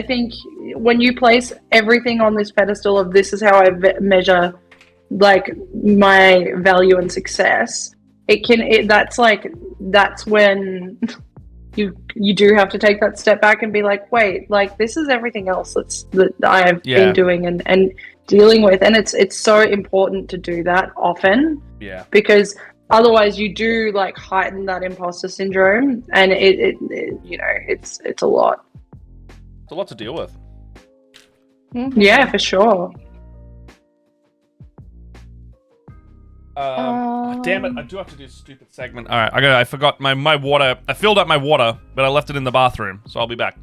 think when you place everything on this pedestal of this is how I measure my value and success, that's when you do have to take that step back and be like, wait, this is everything else that I have been doing and dealing with, and it's so important to do that often, because otherwise you do heighten that imposter syndrome, and it's a lot. It's a lot to deal with. Mm-hmm. Yeah, for sure. Damn it! I do have to do a stupid segment. All right, I forgot my water. I filled up my water, but I left it in the bathroom, so I'll be back.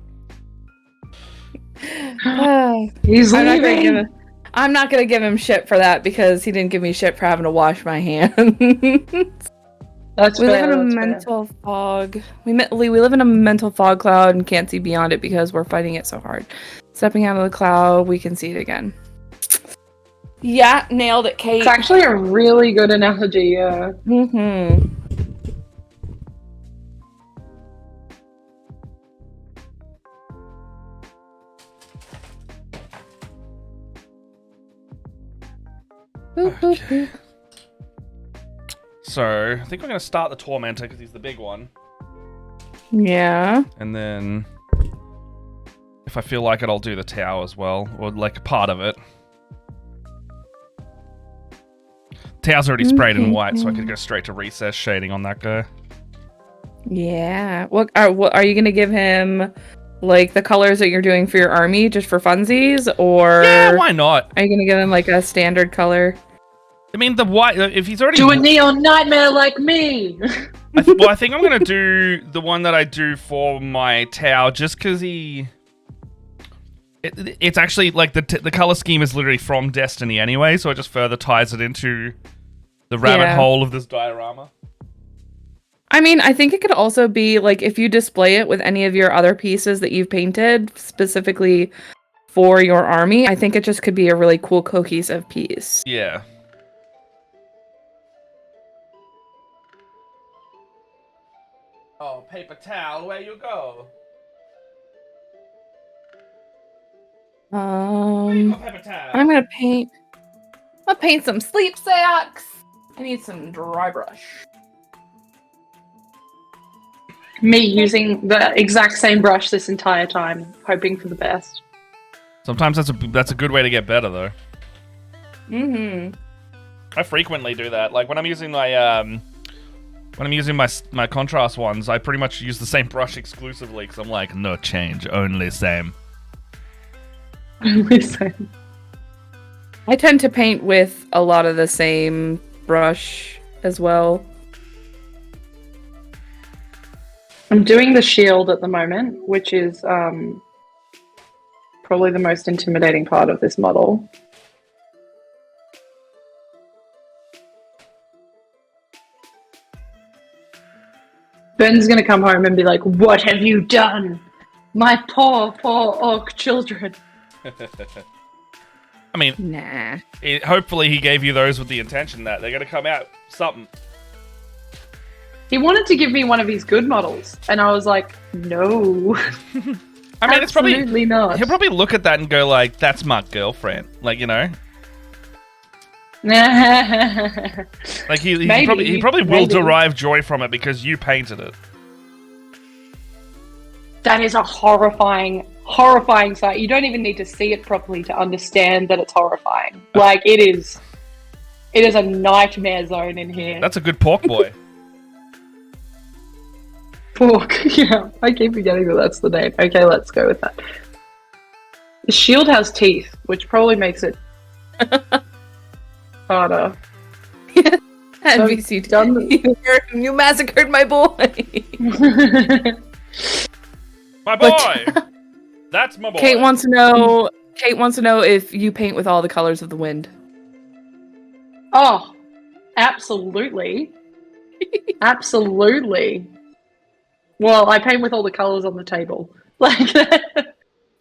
He's I'm leaving. I'm not gonna give him shit for that because he didn't give me shit for having to wash my hands. That's we fair, live in a that's mental fog. We live in a mental fog cloud and can't see beyond it because we're fighting it so hard. Stepping out of the cloud, we can see it again. Yeah, nailed it, Kate. It's actually a really good analogy, yeah. Mm-hmm. Okay. So, I think we're going to start the Tormentor because he's the big one. Yeah. And then, if I feel like it, I'll do the Tau as well, or like part of it. Tau's already sprayed in white, so I could go straight to recess shading on that guy. Yeah. What are you gonna give him? Like the colors that you're doing for your army, just for funsies, or yeah, why not? Are you gonna give him like a standard color? I mean, the white. If he's already do a neon nightmare like me. I think I'm gonna do the one that I do for my Tau, just because it's actually like the color scheme is literally from Destiny anyway, so it just further ties it into the rabbit hole of this diorama. I mean, I think it could also be like if you display it with any of your other pieces that you've painted specifically for your army, I think it just could be a really cool cohesive piece. Yeah. Oh, paper towel, where you go? Paper towel. I'm gonna paint some sleep sacks. I need some dry brush. Me using the exact same brush this entire time, hoping for the best. Sometimes that's a good way to get better, though. Mm-hmm. I frequently do that. Like when I'm using my my contrast ones, I pretty much use the same brush exclusively because I'm like, no change, only same. Only same. I tend to paint with a lot of the same brush as well. I'm doing the shield at the moment, which is probably the most intimidating part of this model. Ben's gonna come home and be like, "What have you done? My poor, poor orc children." I mean, nah. Hopefully he gave you those with the intention that they're gonna come out something. He wanted to give me one of his good models, and I was like, no. I mean, it's probably absolutely not. He'll probably look at that and go like, "That's my girlfriend," like, you know. Like he probably will derive joy from it because you painted it. That is a horrifying sight. You don't even need to see it properly to understand that it's horrifying. Like it is a nightmare zone in here. That's a good pork boy. Pork, yeah. I keep forgetting that that's the name. Okay, let's go with that. The shield has teeth, which probably makes it harder. NBC done. You massacred my boy. My boy. That's my boy. Kate wants to know if you paint with all the colors of the wind. Oh, absolutely. Absolutely. Well, I paint with all the colors on the table. Like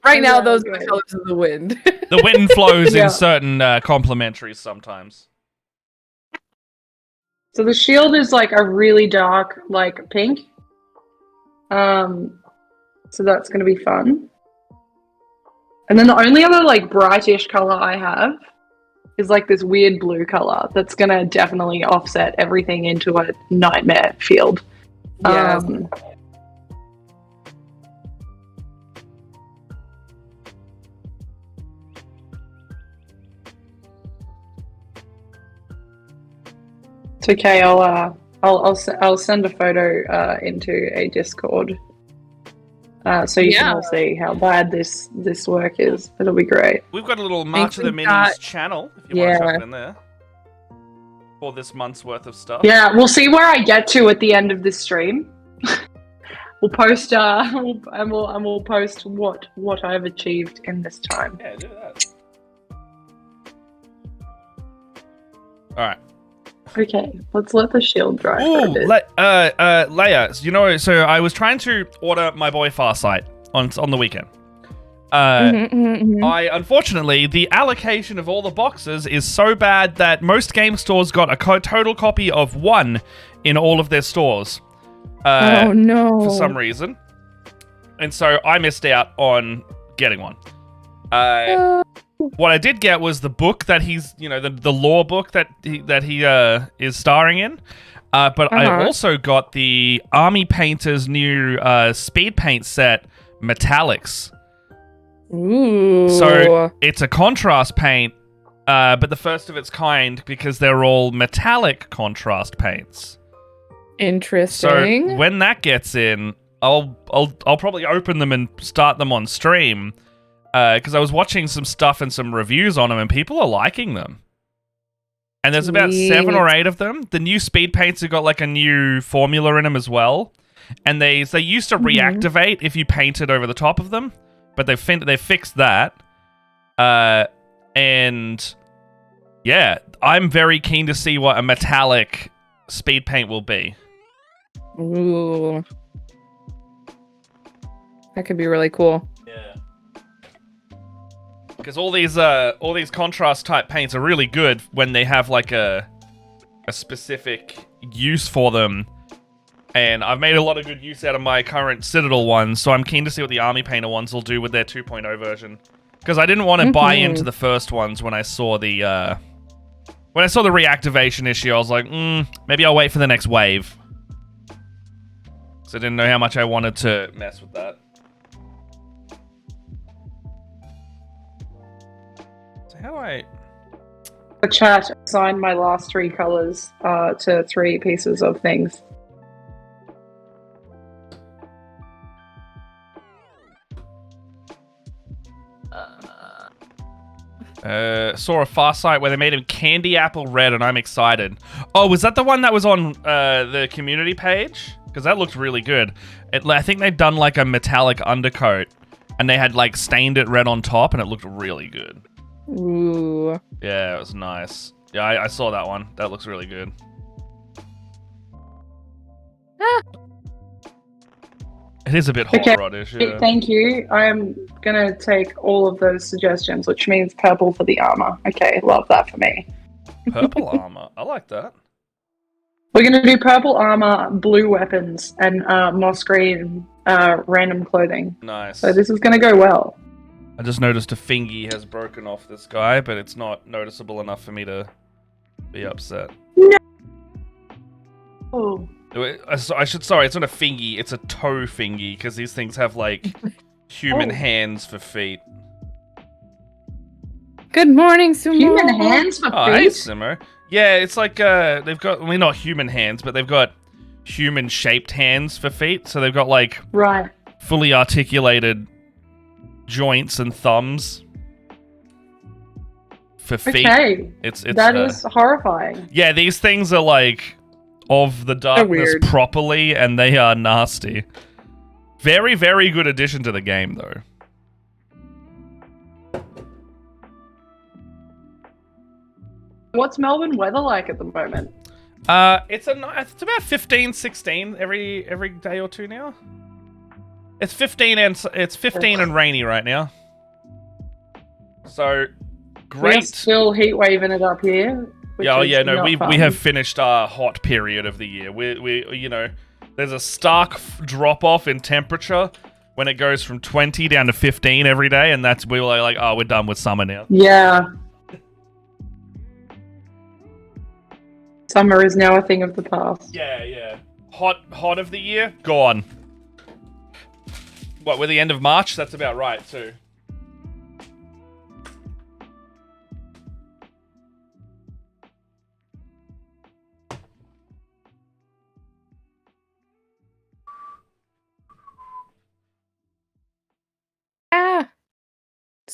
right now, those are the colors of the wind. The wind flows in certain complementaries sometimes. So the shield is like a really dark, like pink. So that's going to be fun. And then the only other like brightish color I have is like this weird blue color that's going to definitely offset everything into a nightmare field. Yeah. It's okay. I'll send a photo into a Discord. so you can all see how bad this work is. It'll be great. We've got a little March of the Minis channel, if you want to chuck it in there. For this month's worth of stuff. Yeah, we'll see where I get to at the end of this stream. We'll post and we'll post what I've achieved in this time. Yeah, do that. Alright. Okay, let's let the shield dry for a bit. Leia, so I was trying to order my boy Farsight on the weekend. Unfortunately, the allocation of all the boxes is so bad that most game stores got a total copy of 1 in all of their stores. Oh no! For some reason, and so I missed out on getting one. What I did get was the book that he's, the lore book that he is starring in. But I also got the Army Painter's new speed paint set, Metallics. Ooh. So it's a contrast paint, but the first of its kind because they're all metallic contrast paints. Interesting. So when that gets in, I'll probably open them and start them on stream, because I was watching some stuff and some reviews on them, and people are liking them. And there's about 7 or 8 of them. The new speed paints have got like a new formula in them as well, and they used to reactivate if you painted over the top of them. But they've fixed that, and yeah, I'm very keen to see what a metallic speed paint will be. Ooh, that could be really cool. Yeah, because all these contrast type paints are really good when they have like a specific use for them. And I've made a lot of good use out of my current Citadel ones, so I'm keen to see what the Army Painter ones will do with their 2.0 version. Because I didn't want to buy into the first ones when I saw the reactivation issue. I was like, maybe I'll wait for the next wave. So I didn't know how much I wanted to mess with that. So how do I... The chat assigned my last 3 colors to 3 pieces of things. Saw a Farsight where they made him candy apple red, and I'm excited. Oh, was that the one that was on the community page? Because that looked really good. I think they'd done like a metallic undercoat, and they had like stained it red on top, and it looked really good. Ooh. Yeah, it was nice. Yeah, I saw that one. That looks really good. It is a bit hot roddish, yeah. Thank you. I'm going to take all of those suggestions, which means purple for the armor. Okay, love that for me. Purple armor. I like that. We're going to do purple armor, blue weapons, and moss green random clothing. Nice. So this is going to go well. I just noticed a fingy has broken off this guy, but it's not noticeable enough for me to be upset. No. Oh. Sorry, it's not a fingy, it's a toe fingy, because these things have, like, human hands for feet. Good morning, Sumo. Human hands for feet? Hey, Sumo. Yeah, it's like, they've got, not human hands, but they've got human-shaped hands for feet, so they've got, like, fully articulated joints and thumbs for feet. Okay, that is horrifying. Yeah, these things are, like... of the darkness properly, and they are nasty. Very, very good addition to the game, though. What's Melbourne weather like at the moment? It's about 15, 16 every day or two now. It's 15 and rainy right now. So great. We're still heat waving it up here. We have finished our hot period of the year. We there's a stark drop off in temperature when it goes from 20 down to 15 every day, and we were like, oh, we're done with summer now. Yeah. Summer is now a thing of the past. Yeah. Hot of the year, gone. What, we're the end of March? That's about right, too.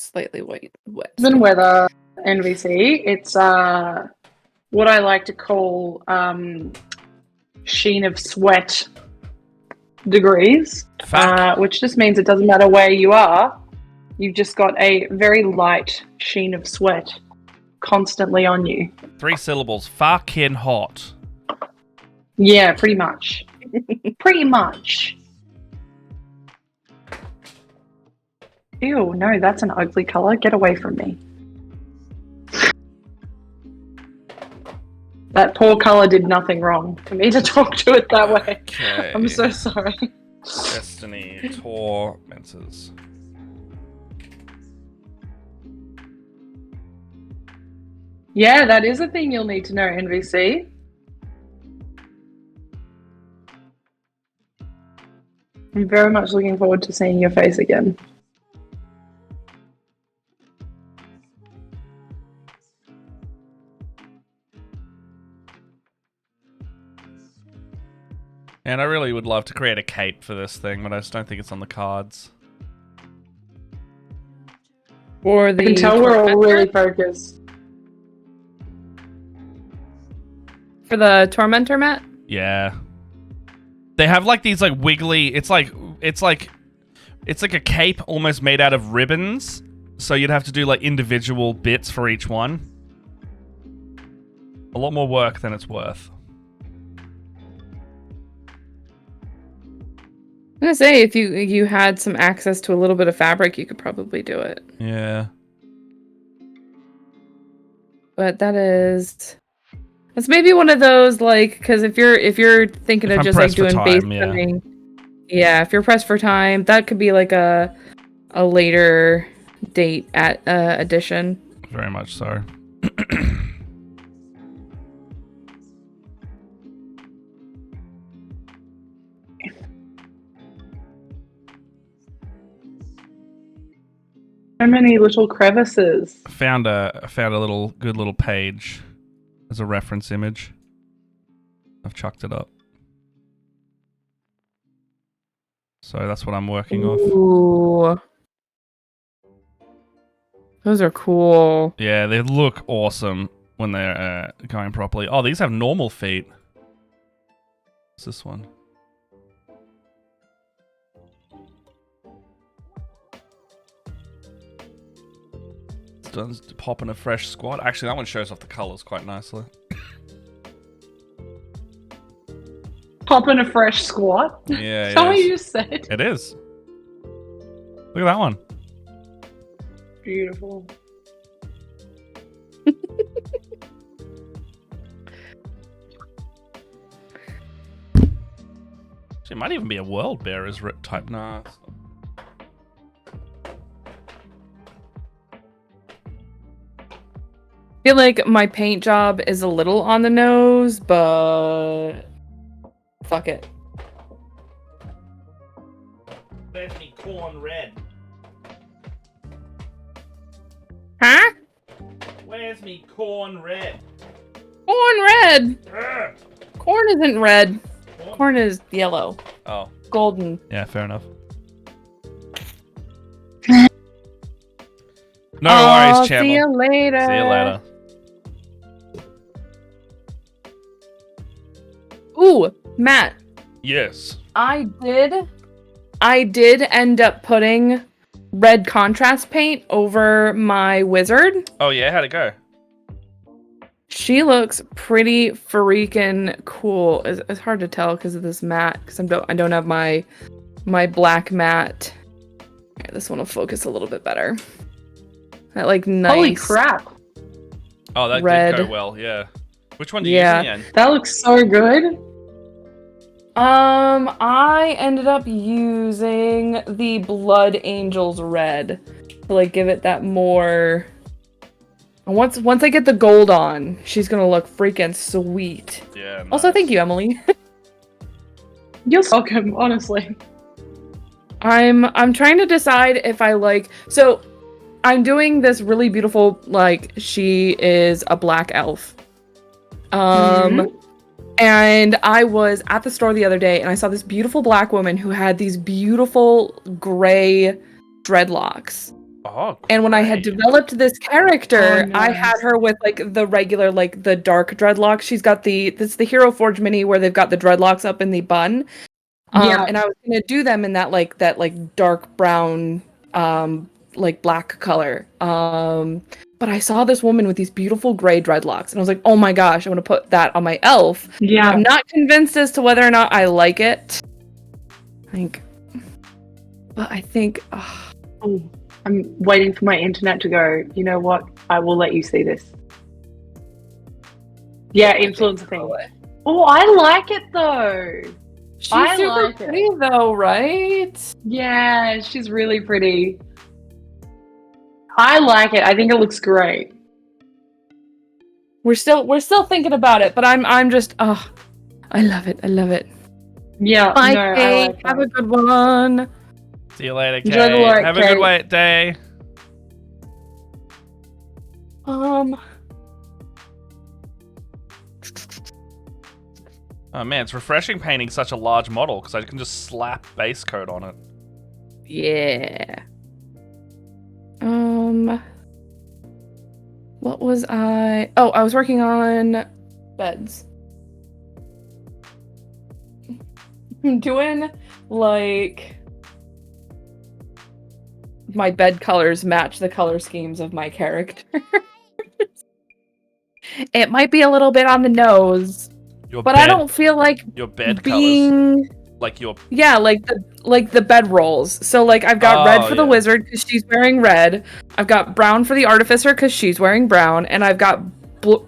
slightly wet. Even weather NVC, it's what I like to call sheen of sweat degrees, which just means it doesn't matter where you are, you've just got a very light sheen of sweat constantly on you. 3 syllables. Fucking hot. Yeah, pretty much. Pretty much. Ew, no, that's an ugly color. Get away from me. That poor color did nothing wrong for me to talk to it that way. Okay. I'm so sorry. Destiny Tormentors. Yeah, that is a thing you'll need to know, NVC. I'm very much looking forward to seeing your face again. And I really would love to create a cape for this thing, but I just don't think it's on the cards. For the I can tell we're all really focused. For the Tormentor mat? Yeah. They have like these like wiggly, it's like a cape almost made out of ribbons. So you'd have to do like individual bits for each one. A lot more work than it's worth. I'm gonna say if you had some access to a little bit of fabric, you could probably do it. Yeah. But that's maybe one of those like because if you're thinking of just like doing base cutting, yeah, if you're pressed for time, that could be like a later date at addition. Very much so. So many little crevices. Found a good little page as a reference image. I've chucked it up. So that's what I'm working off. Ooh. Those are cool. Yeah, they look awesome when they're going properly. Oh, these have normal feet. What's this one? Popping a fresh squat. Actually, that one shows off the colors quite nicely. Popping a fresh squat? Yeah, Is that what you just said? It is. Look at that one. Beautiful. It might even be a world bearers type. Nah. I feel like my paint job is a little on the nose, but fuck it. Where's me corn red? Huh? Where's me corn red? Corn red. Ugh. Corn isn't red. Corn is yellow. Oh. Golden. Yeah, fair enough. No worries, Chandler. See you later. See you later. Ooh, Matt. Yes. I did end up putting red contrast paint over my wizard. Oh yeah, how'd it go? She looks pretty freaking cool. It's hard to tell because of this matte, because I don't have my black matte. Okay, this one will focus a little bit better. That like nice. Holy crap! Oh, that red. did go well. Yeah. Which one do you use in the end? That looks so good. I ended up using the Blood Angels red to like give it that more. Once I get the gold on, she's gonna look freaking sweet. Yeah. Nice. Also, thank you, Emily. You're welcome, honestly. I'm trying to decide if I like. So, I'm doing this really beautiful like she is a black elf. And I was at the store the other day and I saw this beautiful black woman who had these beautiful gray dreadlocks. Oh, and when I had developed this character, nice. I had her with like the regular, like the dark dreadlocks. She's got this is the Hero Forge mini where they've got the dreadlocks up in the bun. And I was gonna do them in that dark brown, like black color. But I saw this woman with these beautiful gray dreadlocks, and I was like, oh my gosh, I want to put that on my elf. Yeah. I'm not convinced as to whether or not I like it. But I think. Oh, I'm waiting for my internet to go. You know what? I will let you see this. Yeah, influencer thing. Oh, I like it though. She's super pretty though, right? Yeah, she's really pretty. I like it. I think it looks great. We're still thinking about it, but I'm just I love it. I love it. Yeah. Bye, no, Kate. like Have a good one. See you later, Kate. Enjoy the work, Have a Kate. good day. Oh man, it's refreshing painting such a large model because I can just slap base coat on it. Yeah. What was I? Oh, I was working on beds. I'm doing like my bed colors match the color schemes of my character. It might be a little bit on the nose, I don't feel like your bed being colors, like your like the bed rolls. So like I've got red for the wizard because she's wearing red. I've got brown for the artificer because she's wearing brown, and I've got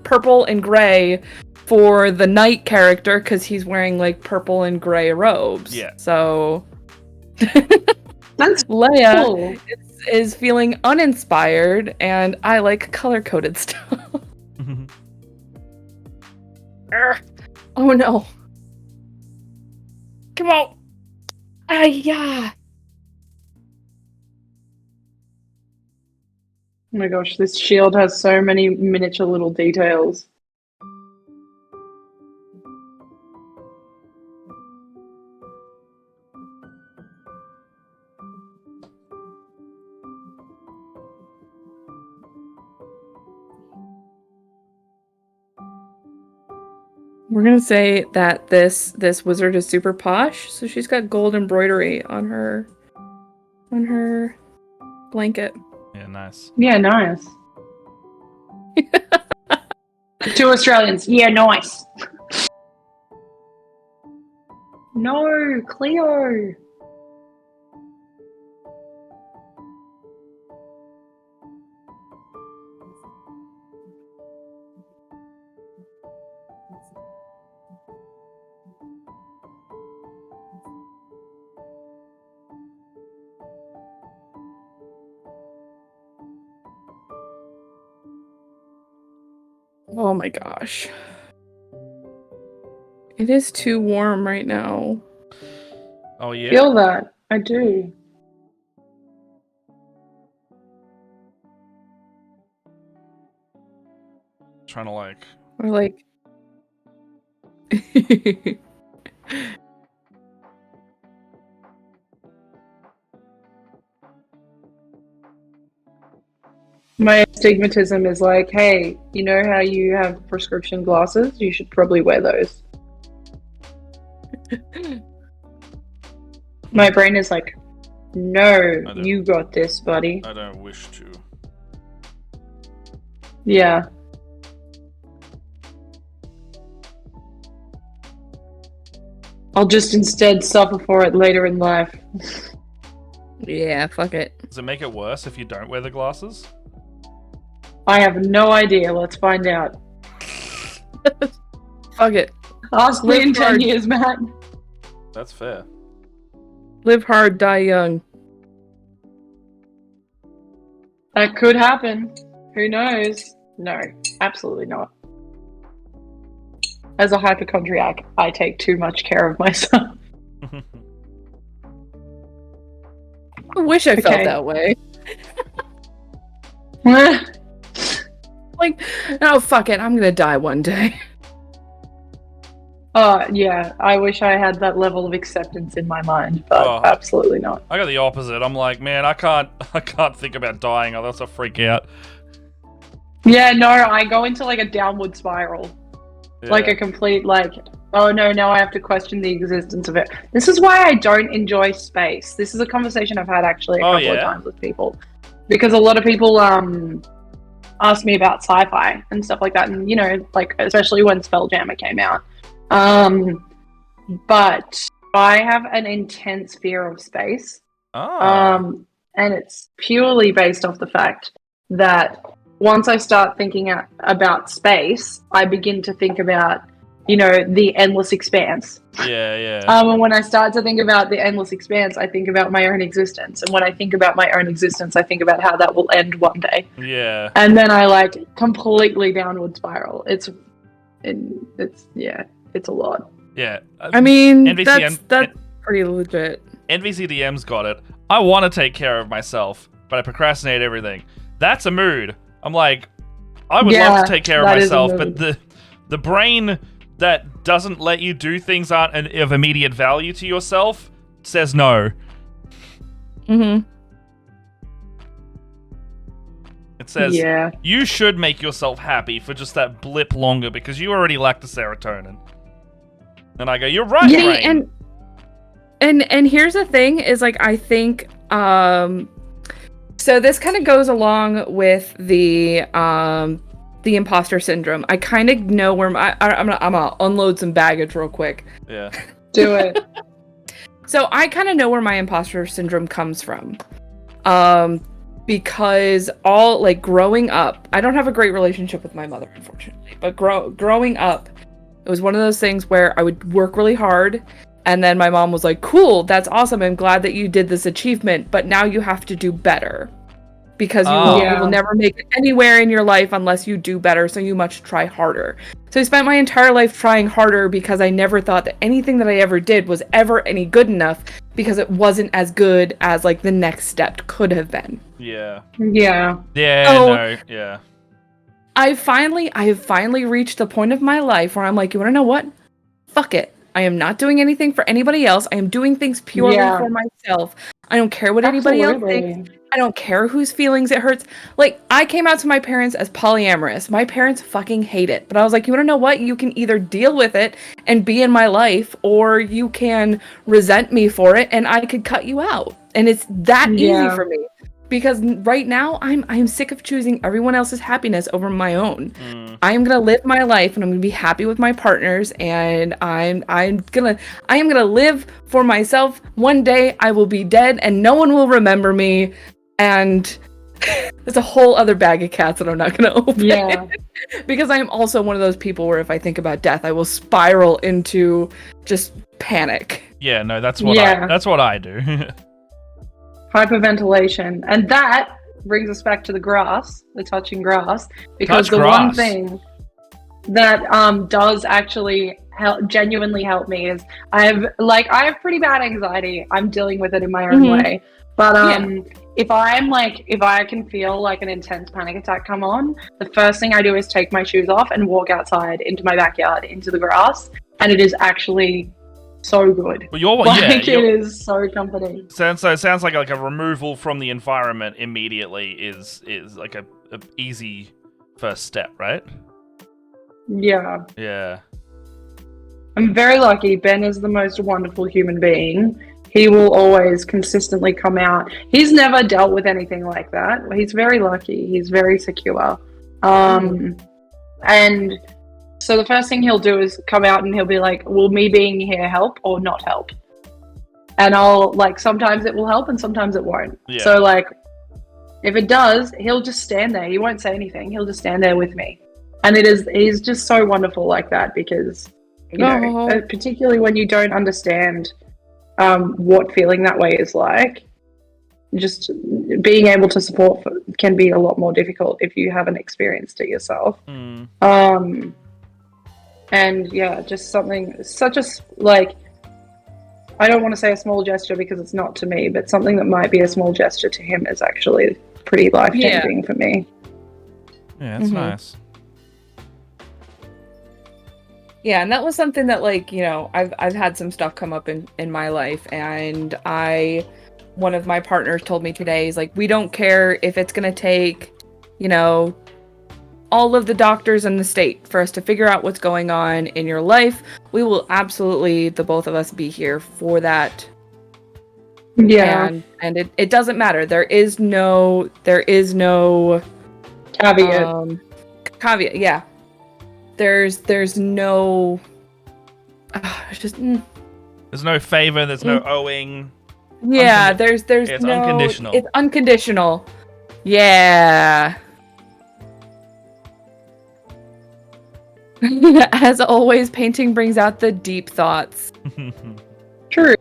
purple and gray for the knight character because he's wearing like purple and gray robes. Yeah. So that's Leia cool. is feeling uninspired, and I like color coded stuff. Oh no. Come on. Yeah. Oh my gosh, this shield has so many miniature little details. We're gonna say that this wizard is super posh, so she's got gold embroidery on her blanket. Yeah, nice. Yeah, nice. 2 Australians. Yeah, nice. No, Cleo. Oh my gosh. It is too warm right now. Oh yeah. Feel that. I do. Trying to like. Or like. My astigmatism is like, hey, you know how you have prescription glasses? You should probably wear those. My brain is like, no, you got this, buddy. I don't wish to. Yeah. I'll just instead suffer for it later in life. Yeah, fuck it. Does it make it worse if you don't wear the glasses? I have no idea. Let's find out. Fuck it. Ask me in 10 hard. years, Matt. That's fair. Live hard, die young. That could happen. Who knows? No, absolutely not. As a hypochondriac, I take too much care of myself. I wish I felt that way. Like, oh, fuck it. I'm gonna die one day. Yeah, I wish I had that level of acceptance in my mind, but absolutely not. I got the opposite. I'm like, man, I can't think about dying, or else I'll freak out. Yeah, no, I go into like a downward spiral. Yeah. Like a complete oh no, now I have to question the existence of it. This is why I don't enjoy space. This is a conversation I've had actually a couple of times with people. Because a lot of people ask me about sci-fi and stuff like that, and like especially when Spelljammer came out. But I have an intense fear of space. And it's purely based off the fact that once I start thinking about space, I begin to think about, the endless expanse. Yeah. And when I start to think about the endless expanse, I think about my own existence. And when I think about my own existence, I think about how that will end one day. Yeah. And then I completely downward spiral. It's a lot. Yeah. I mean, that's pretty legit. NVCDM's got it. I want to take care of myself, but I procrastinate everything. That's a mood. I'm like, I would love to take care of myself, but the brain that doesn't let you do things aren't of immediate value to yourself says no. Mm-hmm. It says, you should make yourself happy for just that blip longer because you already lack the serotonin. And I go, you're right, brain. And here's the thing is I think so this kind of goes along with the imposter syndrome. I kind of know where I'm gonna unload some baggage real quick. Yeah. Do it. So I kind of know where my imposter syndrome comes from. Because all growing up, I don't have a great relationship with my mother, unfortunately, but growing up, it was one of those things where I would work really hard. And then my mom was like, cool, that's awesome. I'm glad that you did this achievement, but now you have to do better because you will never make it anywhere in your life unless you do better. So you must try harder. So I spent my entire life trying harder because I never thought that anything that I ever did was ever any good enough because it wasn't as good as the next step could have been. Yeah. Yeah. Yeah. So, no. Yeah. I have finally reached the point of my life where I'm like, you want to know what? Fuck it. I am not doing anything for anybody else. I am doing things purely for myself. I don't care what anybody else thinks. I don't care whose feelings it hurts. I came out to my parents as polyamorous. My parents fucking hate it. But I was like, you want to know what? You can either deal with it and be in my life, or you can resent me for it and I could cut you out. And it's that easy for me. Because right now, I'm sick of choosing everyone else's happiness over my own. I am gonna live my life, and I'm gonna be happy with my partners, and I am gonna live for myself. One day, I will be dead, and no one will remember me. And there's a whole other bag of cats that I'm not gonna open. Yeah. Because I am also one of those people where if I think about death, I will spiral into just panic. Yeah, no, that's what I do. Hyperventilation, and that brings us back to the touching grass, because one thing that does actually genuinely help me is I have pretty bad anxiety. I'm dealing with it in my own way, but if I can feel an intense panic attack come on, the first thing I do is take my shoes off and walk outside into my backyard into the grass, and it is actually so good. Well, it is so comforting. So it sounds like a removal from the environment immediately is a easy first step, right? Yeah. Yeah. I'm very lucky. Ben is the most wonderful human being. He will always consistently come out. He's never dealt with anything like that. He's very lucky. He's very secure. And so the first thing he'll do is come out and he'll be like, will me being here help or not help? And I'll sometimes it will help and sometimes it won't. Yeah. So if it does, he'll just stand there. He won't say anything. He'll just stand there with me. And he's just so wonderful like that, because, particularly when you don't understand what feeling that way is like, just being able to support can be a lot more difficult if you haven't experienced it yourself. And just something such as I don't want to say a small gesture because it's not to me, but something that might be a small gesture to him is actually pretty life-changing. changing for me. Yeah, that's nice. Yeah, and that was something that, like, you know, I've had some stuff come up in my life, and one of my partners told me today, is like, we don't care if it's gonna take, you know, all of the doctors in the state for us to figure out what's going on in your life. We will absolutely, the both of us, be here for that. Yeah. And it doesn't matter. There is no caveat, yeah. There's no it's just there's no favor, there's no owing. Yeah, there's it's no unconditional. It's unconditional. Yeah. As always, painting brings out the deep thoughts. True.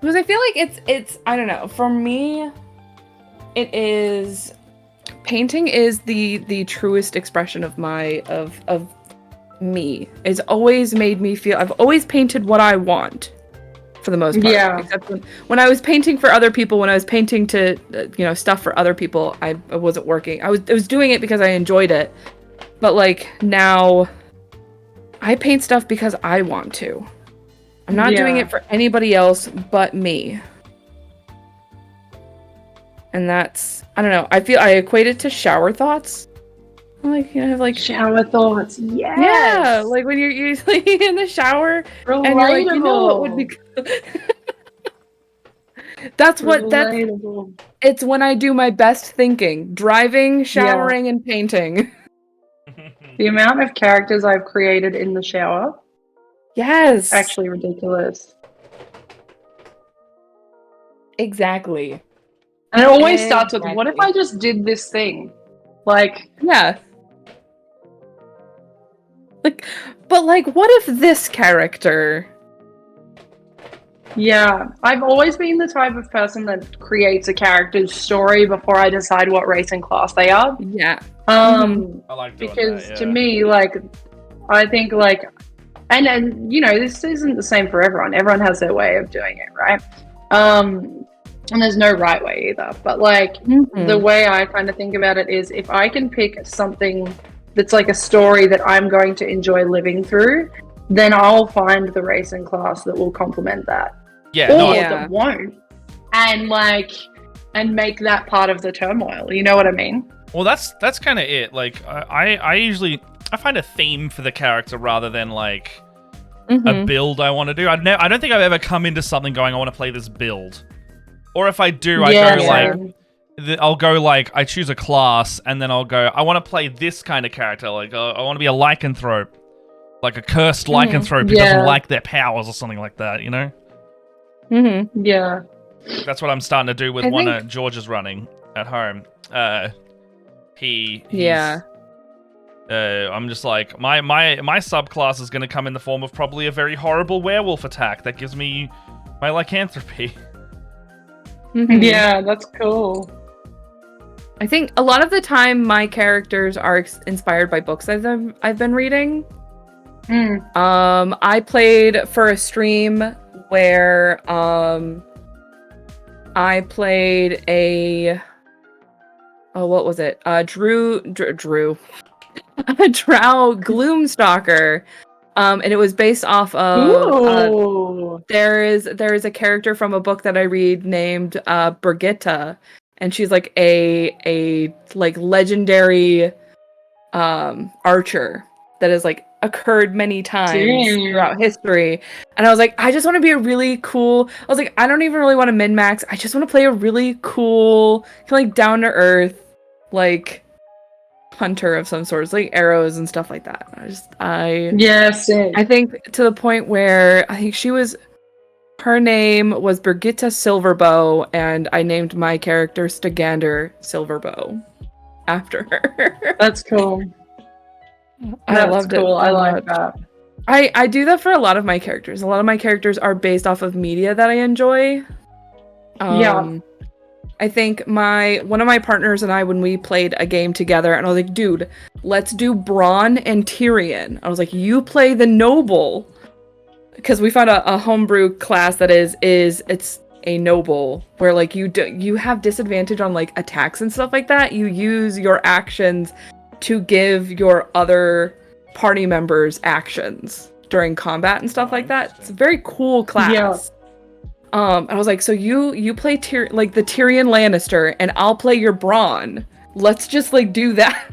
Because I feel like it's I don't know, for me it is painting is the truest expression of me. It's always made me feel I've always painted what I want for the most part. Yeah. Except when I was painting for other people, when I was painting to stuff for other people, I wasn't working. I was doing it because I enjoyed it. But like now I paint stuff because I want to. I'm not doing it for anybody else but me. And that's, I don't know, I equate it to shower thoughts. Like, you have like shower thoughts, yes. Yeah, like when you're usually in the shower Relatable. And you're like, you know what would be good? That's it's when I do my best thinking. Driving, showering, and painting. The amount of characters I've created in the shower. Yes. Actually ridiculous. Exactly. And it always starts with, what if I just did this thing? Like, yeah. But what if this character? Yeah, I've always been the type of person that creates a character's story before I decide what race and class they are. Yeah. I like doing because that, yeah. To me, like, I think like, and you know, this isn't the same for everyone. Everyone has their way of doing it, right? And there's no right way either. But like the way I kind of think about it is, if I can pick something that's like a story that I'm going to enjoy living through, then I'll find the race and class that will complement that. Yeah, or that won't. And make that part of the turmoil. You know what I mean? Well, that's kind of it. Like I usually find a theme for the character rather than like a build I want to do. I don't think I've ever come into something going, I want to play this build. Or if I do, I'll go like, I choose a class, and then I'll go, I want to play this kind of character. Like, I want to be a lycanthrope. Like a cursed lycanthrope who doesn't like their powers or something like that, you know? Yeah. That's what I'm starting to do with one of George's running at home. I'm just like, my subclass is going to come in the form of probably a very horrible werewolf attack that gives me my lycanthropy. Yeah, that's cool. I think a lot of the time my characters are inspired by books I've been reading. I played for a stream where I played a what was it? Drow Gloomstalker. And it was based off of there is a character from a book that I read named Brigitta, and she's like a like legendary archer that has like occurred many times throughout history. And I was like, I just want to be a really cool, I was like, I don't even really want to min-max, I just want to play a really cool, kind of like down to earth, like hunter of some sorts, like arrows and stuff like that. I think to the point where I think her name was Brigitta Silverbow, and I named my character Stagander Silverbow after her. That's cool. I loved it. I like that. I do that for a lot of my characters. A lot of my characters are based off of media that I enjoy. I think one of my partners and I, when we played a game together, and I was like, dude, let's do Bronn and Tyrion. I was like, you play the noble. Because we found a homebrew class that it's a noble, where like you have disadvantage on like attacks and stuff like that. You use your actions to give your other party members' actions during combat and stuff like that. It's a very cool class. Yeah. I was like, so you play the Tyrion Lannister, and I'll play your Bronn. Let's just like do that.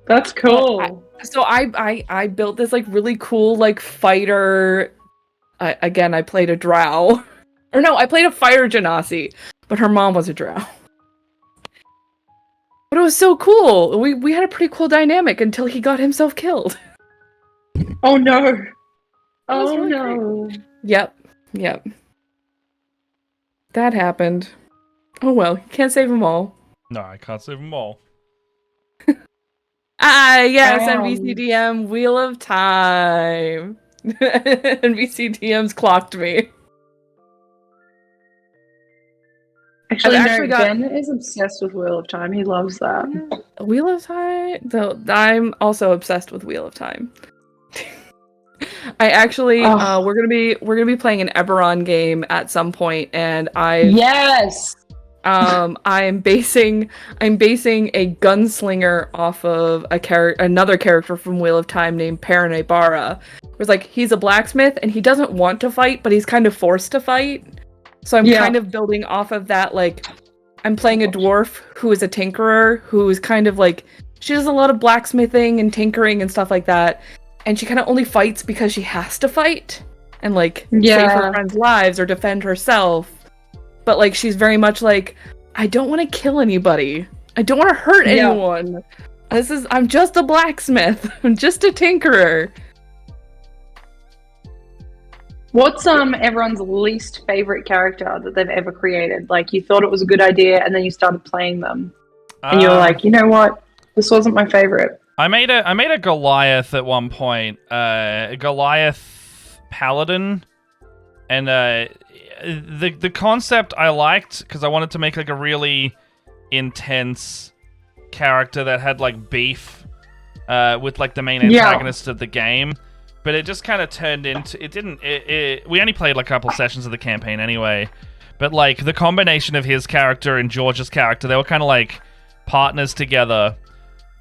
That's cool. So I built this like really cool like fighter. Again, I played a drow, or no, I played a fighter genasi, but her mom was a drow. But it was so cool. We had a pretty cool dynamic until he got himself killed. Oh no! Oh really no! Great. Yep. That happened. Oh well, you can't save them all. No, I can't save them all. Yes, NBCDM, Wheel of Time. NBCDM's clocked me. Actually, Ben is obsessed with Wheel of Time. He loves that. Wheel of Time? I'm also obsessed with Wheel of Time. I actually, we're gonna be playing an Eberron game at some point, and yes. I'm basing a gunslinger off of another character from Wheel of Time named Perrin Ibarra. It's like he's a blacksmith and he doesn't want to fight, but he's kind of forced to fight. So I'm kind of building off of that. Like, I'm playing a dwarf who is a tinkerer, who is kind of like, she does a lot of blacksmithing and tinkering and stuff like that, and she kind of only fights because she has to fight and like save her friends' lives or defend herself. But like, she's very much like, I don't want to kill anybody. I don't want to hurt anyone. I'm just a blacksmith. I'm just a tinkerer. What's everyone's least favorite character that they've ever created? Like, you thought it was a good idea, and then you started playing them, and you were like, you know what? This wasn't my favorite. I made a Goliath at one point. Goliath Paladin, and the concept I liked because I wanted to make like a really intense character that had like beef with like the main antagonist of the game. But it just kind of turned into... we only played like a couple sessions of the campaign anyway. But like the combination of his character and George's character, they were kind of like partners together.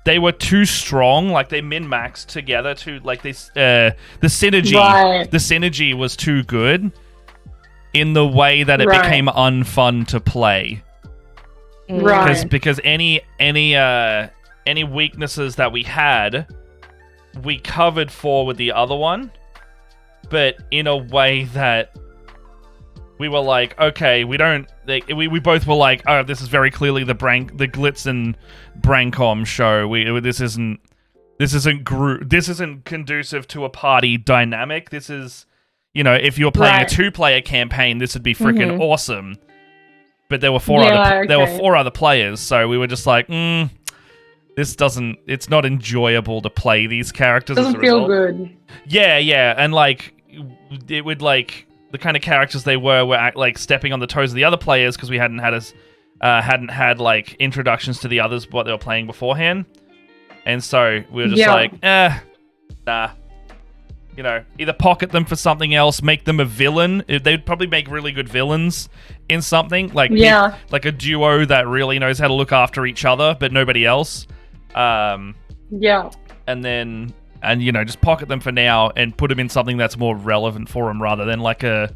They were too strong. Like they min-maxed together to like this... the synergy. Right. The synergy was too good in the way that it became unfun to play. Right. Because any weaknesses that we had... we covered for with the other one, but in a way that we were like, okay, we both were like, oh, this is very clearly the Glitz and Brancom show. This isn't conducive to a party dynamic. This is, if you're playing a 2-player campaign, this would be freaking awesome. But there were four other players, so we were just like, it's not enjoyable to play these characters. Doesn't feel good. Yeah, and like it would like the kind of characters they were like stepping on the toes of the other players because we hadn't had like introductions to the others what they were playing beforehand, and so we were just like, nah. Either pocket them for something else, make them a villain. They'd probably make really good villains in something like like a duo that really knows how to look after each other, but nobody else. And just pocket them for now and put them in something that's more relevant for them rather than like a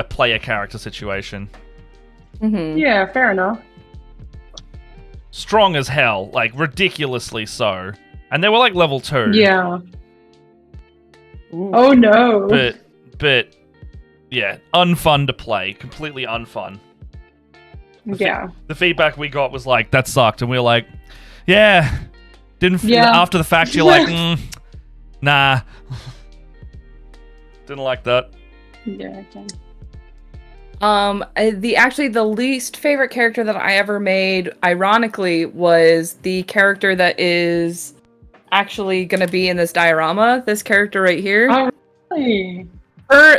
player character situation. Yeah, fair enough. Strong as hell, like ridiculously so, and they were like level 2. Yeah. Ooh. Oh no. But yeah, unfun to play, completely unfun. The feedback we got was like, that sucked, and we were like, after the fact, you're like, nah. Didn't like that. Yeah, okay. The least favorite character that I ever made, ironically, was the character that is actually going to be in this diorama. This character right here. Oh, really?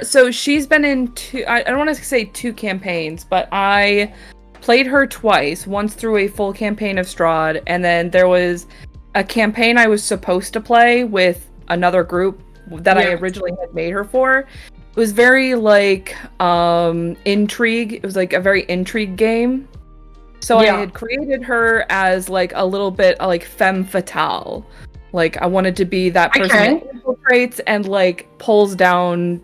So she's been in I don't want to say 2 campaigns, but I played her twice. Once through a full campaign of Strahd, and then there was a campaign I was supposed to play with another group that I originally had made her for. It was very like intrigue. It was like a very intrigue game. So I had created her as like a little bit like femme fatale, Like I wanted to be that person that infiltrates and like pulls down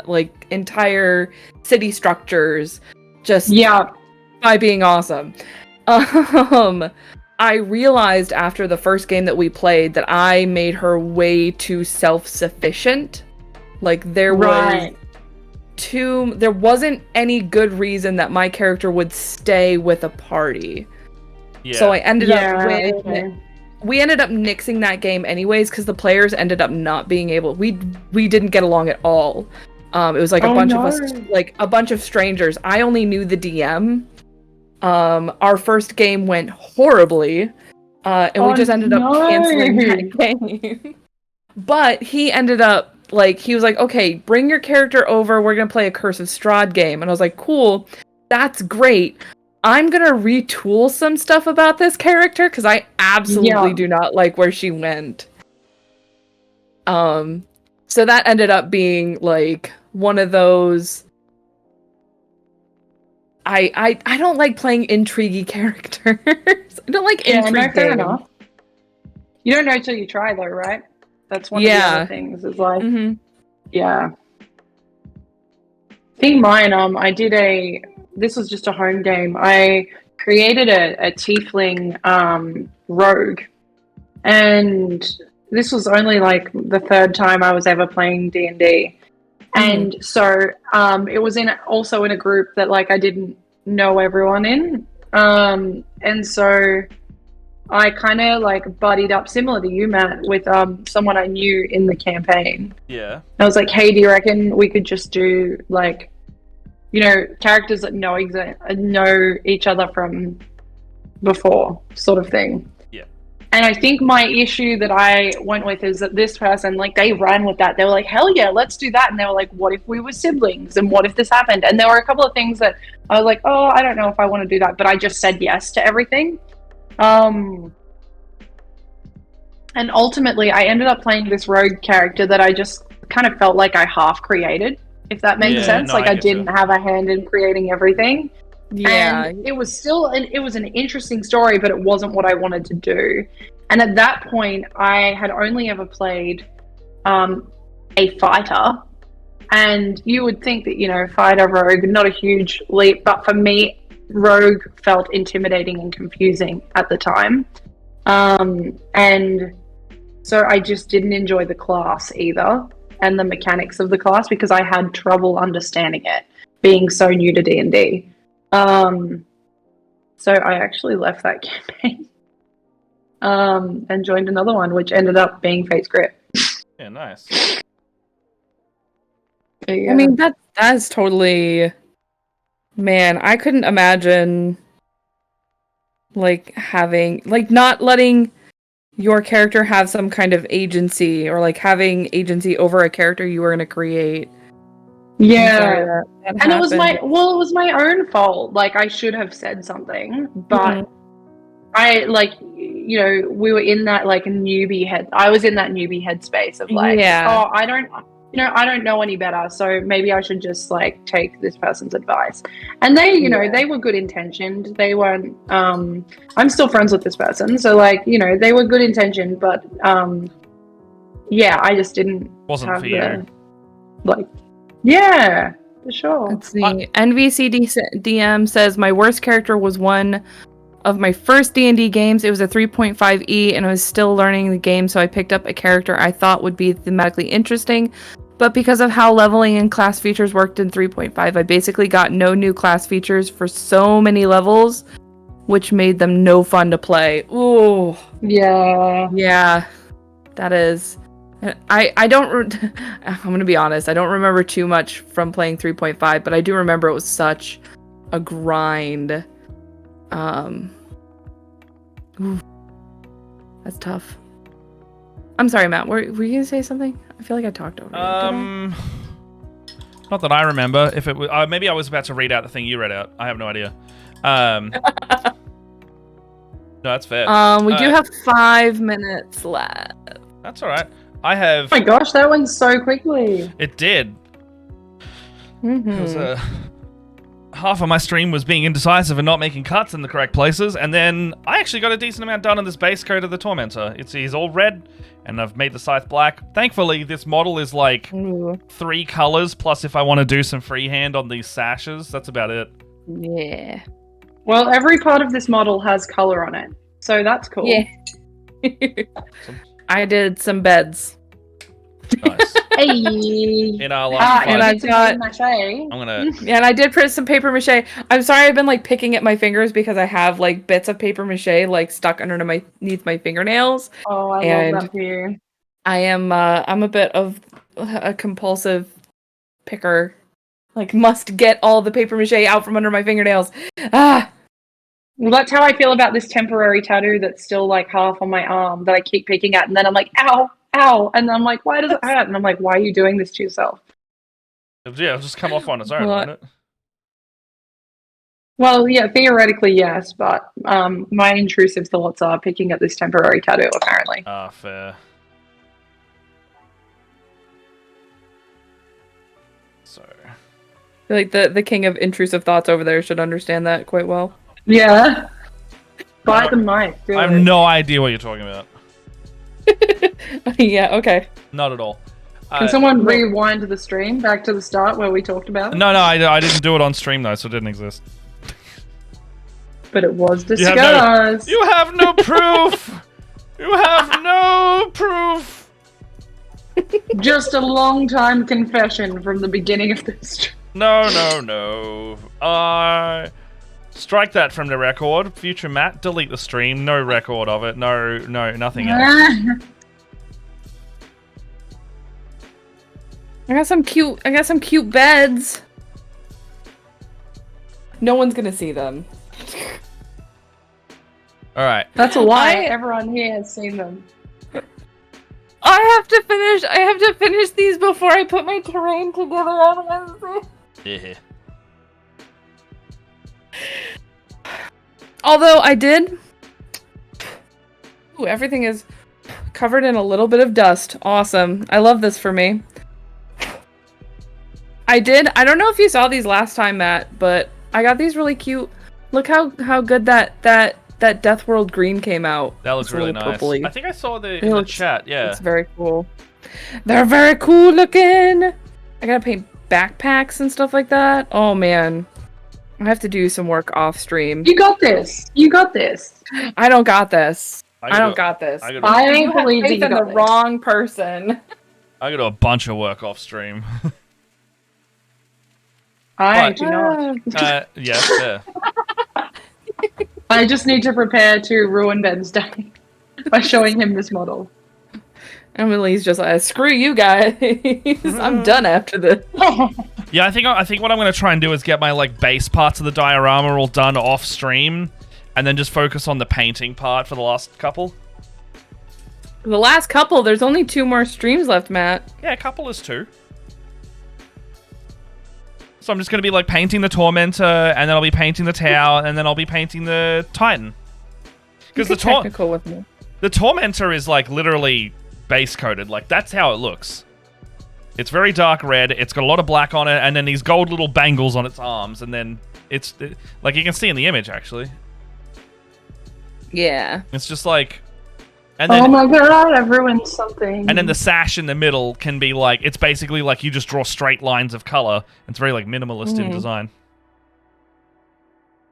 like entire city structures just by being awesome. I realized after the first game that we played that I made her way too self-sufficient. Like there wasn't any good reason that my character would stay with a party. Yeah. So I ended up we ended up nixing that game anyways because the players ended up not being able. We didn't get along at all. It was like a bunch of us, like a bunch of strangers. I only knew the DM. Our first game went horribly, and we just ended up canceling that game. But he ended up, like, he was like, okay, bring your character over, we're gonna play a Curse of Strahd game. And I was like, cool, that's great. I'm gonna retool some stuff about this character, because I absolutely do not like where she went. So that ended up being, like, one of those... I don't like playing intriguey characters. I don't like intrigue games. Enough. You don't know till you try, though, right? That's one of the other things. Is like, I think mine. I did this was just a home game. I created a tiefling rogue, and this was only like the third time I was ever playing D&D. And so it was also in a group that like I didn't know everyone in. And so I kind of like buddied up, similar to you, Matt, with someone I knew in the campaign. Yeah. I was like, hey, do you reckon we could just do like, you know, characters that know each other from before, sort of thing. And I think my issue that I went with is that this person, like, they ran with that. They were like, hell yeah, let's do that. And they were like, what if we were siblings? And what if this happened? And there were a couple of things that I was like, oh, I don't know if I want to do that. But I just said yes to everything. And ultimately, I ended up playing this rogue character that I just kind of felt like I half created, if that makes sense. No, like, I didn't have a hand in creating everything. Yeah, and it was still it was an interesting story, but it wasn't what I wanted to do. And at that point, I had only ever played a fighter, and you would think that, you know, fighter, rogue, not a huge leap, but for me, rogue felt intimidating and confusing at the time, and so I just didn't enjoy the class either, and the mechanics of the class, because I had trouble understanding it, being so new to D&D. So I actually left that campaign and joined another one, which ended up being Fate's Grip. Yeah, nice. Yeah. I mean, that's totally... Man, I couldn't imagine, like, having... Like, not letting your character have some kind of agency, or, like, having agency over a character you were going to create. Yeah, and it was my own fault. Like, I should have said something, but I, like, you know, we were in that like I was in that newbie headspace of like, oh, I don't know any better, so maybe I should just like take this person's advice. And they, you know, they were good intentioned. They weren't. I'm still friends with this person, so like, you know, they were good intentioned, but yeah, I just didn't. Wasn't for you. Like. Yeah, for sure. Let's see. NVCDM says, my worst character was one of my first D&D games. It was a 3.5E, and I was still learning the game, so I picked up a character I thought would be thematically interesting. But because of how leveling and class features worked in 3.5, I basically got no new class features for so many levels, which made them no fun to play. Ooh. Yeah. Yeah. That is... I don't... I'm going to be honest. I don't remember too much from playing 3.5, but I do remember it was such a grind. Ooh, that's tough. I'm sorry, Matt. Were you going to say something? I feel like I talked over you. Not that I remember. If it was, maybe I was about to read out the thing you read out. I have no idea. No, that's fair. We do have 5 minutes left. That's all right. I have... Oh my gosh, that went so quickly. It did. It was a half of my stream was being indecisive and not making cuts in the correct places, and then I actually got a decent amount done on this base coat of the Tormentor. He's all red, and I've made the scythe black. Thankfully, this model is like 3 colors, plus if I want to do some freehand on these sashes, that's about it. Yeah. Well, every part of this model has color on it, so that's cool. Yeah. I did some beds. Nice. Hey. In our last and I got. I'm gonna. Yeah, and I did print some paper mache. I'm sorry, I've been like picking at my fingers because I have like bits of paper mache like stuck underneath my fingernails. Oh, I love that for you. I'm a bit of a compulsive picker. Like, must get all the paper mache out from under my fingernails. Ah. Well, that's how I feel about this temporary tattoo that's still like half on my arm that I keep picking at, and then I'm like, ow, ow, and I'm like, why does it hurt? And I'm like, why are you doing this to yourself? Yeah, it'll just come off on its own, won't it? Well, yeah, theoretically, yes, but my intrusive thoughts are picking at this temporary tattoo, apparently. Ah, fair. So... I feel like the king of intrusive thoughts over there should understand that quite well. Yeah. Buy the mic. I have no idea what you're talking about. Yeah, okay. Not at all. Can someone rewind the stream back to the start where we talked about it? No, I didn't do it on stream though, so it didn't exist. But it was discussed. You have no proof! You have no proof! Just a long time confession from the beginning of this stream. No. Strike that from the record. Future Matt, delete the stream. No record of it. No, nothing else. I got some cute beds. No one's gonna see them. All right. That's a lie. Everyone here has seen them. I have to finish these before I put my terrain together on Wednesday. Yeah. Although I did... Ooh, everything is covered in a little bit of dust. Awesome. I love this for me. I don't know if you saw these last time, Matt, but I got these really cute. Look how good that Death World green came out. That looks really nice. Purpley. I think I saw in the chat, yeah. It's very cool. They're very cool looking. I gotta paint backpacks and stuff like that. Oh man. I have to do some work off stream. You got this. I don't got this. I don't got this. I believe you got the wrong person. I got a bunch of work off stream. I do not. Yeah. I just need to prepare to ruin Ben's day by showing him this model. Emily's just like, screw you guys. I'm done after this. Yeah, I think what I'm going to try and do is get my like base parts of the diorama all done off stream, and then just focus on the painting part for the last couple. The last couple? There's only 2 more streams left, Matt. Yeah, a couple is 2. So I'm just going to be like painting the Tormentor, and then I'll be painting the Tower, and then I'll be painting the Titan. Because the Tormentor is like literally base coated. Like that's how it looks. It's very dark red. It's got a lot of black on it, and then these gold little bangles on its arms, and then it's like you can see in the image actually. Yeah. It's just like. And then, oh my god, I've ruined something. And then the sash in the middle can be like, it's basically like you just draw straight lines of color. It's very like minimalist in design.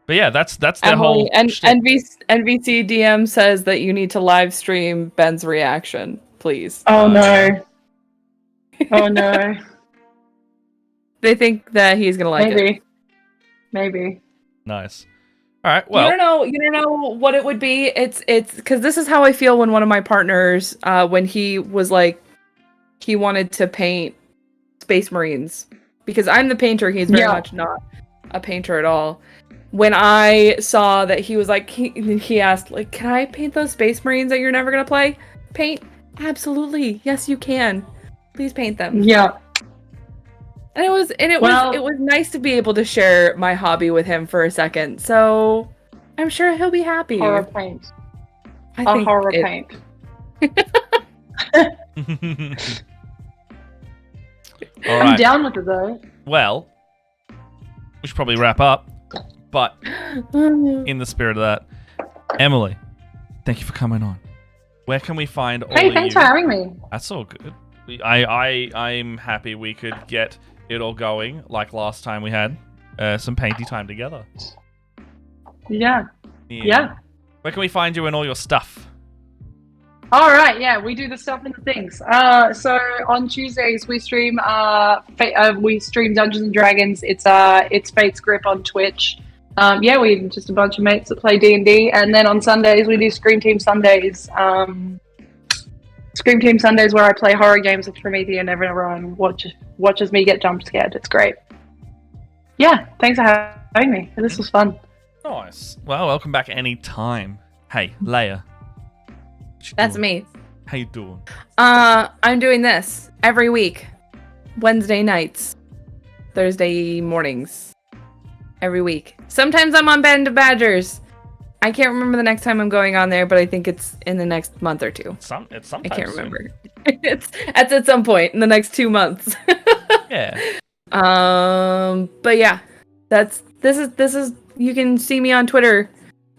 But yeah, that's their whole NVC DM says that you need to live stream Ben's reaction, please. Oh no. Oh no. They think that he's gonna like it. Maybe. Nice. All right. Well, you don't know what it would be. It's because this is how I feel when one of my partners, when he was like, he wanted to paint Space Marines, because I'm the painter. He's very much not a painter at all. When I saw that he was like, he asked like, "Can I paint those Space Marines that you're never gonna play? Paint? Absolutely. Yes, you can. Please paint them." Yeah. And it was nice to be able to share my hobby with him for a second. So I'm sure he'll be happy. Horror paint. Paint. All right. I'm down with it though. Well, we should probably wrap up. But in the spirit of that, Emily, thank you for coming on. Where can we find all of you? Hey, thanks for having me. That's all good. I'm happy we could get it all going like last time we had some painty time together. Yeah. Where can we find you and all your stuff? All right, yeah, we do the stuff and the things. So on Tuesdays we stream Dungeons and Dragons. It's Fate's Grip on Twitch. We just a bunch of mates that play D&D, and then on Sundays we do Scream Team Sundays. Scream Team Sundays where I play horror games with Prometheus and everyone watches me get jump scared. It's great. Yeah, thanks for having me. This was fun. Nice. Well, welcome back anytime. Hey, Leia. That's me. How you doing? I'm doing this every week. Wednesday nights. Thursday mornings. Every week. Sometimes I'm on Band of Badgers. I can't remember the next time I'm going on there, but I think it's in the next month or two. It's sometime I can't remember. It's at some point in the next 2 months. Yeah. But yeah, this is you can see me on Twitter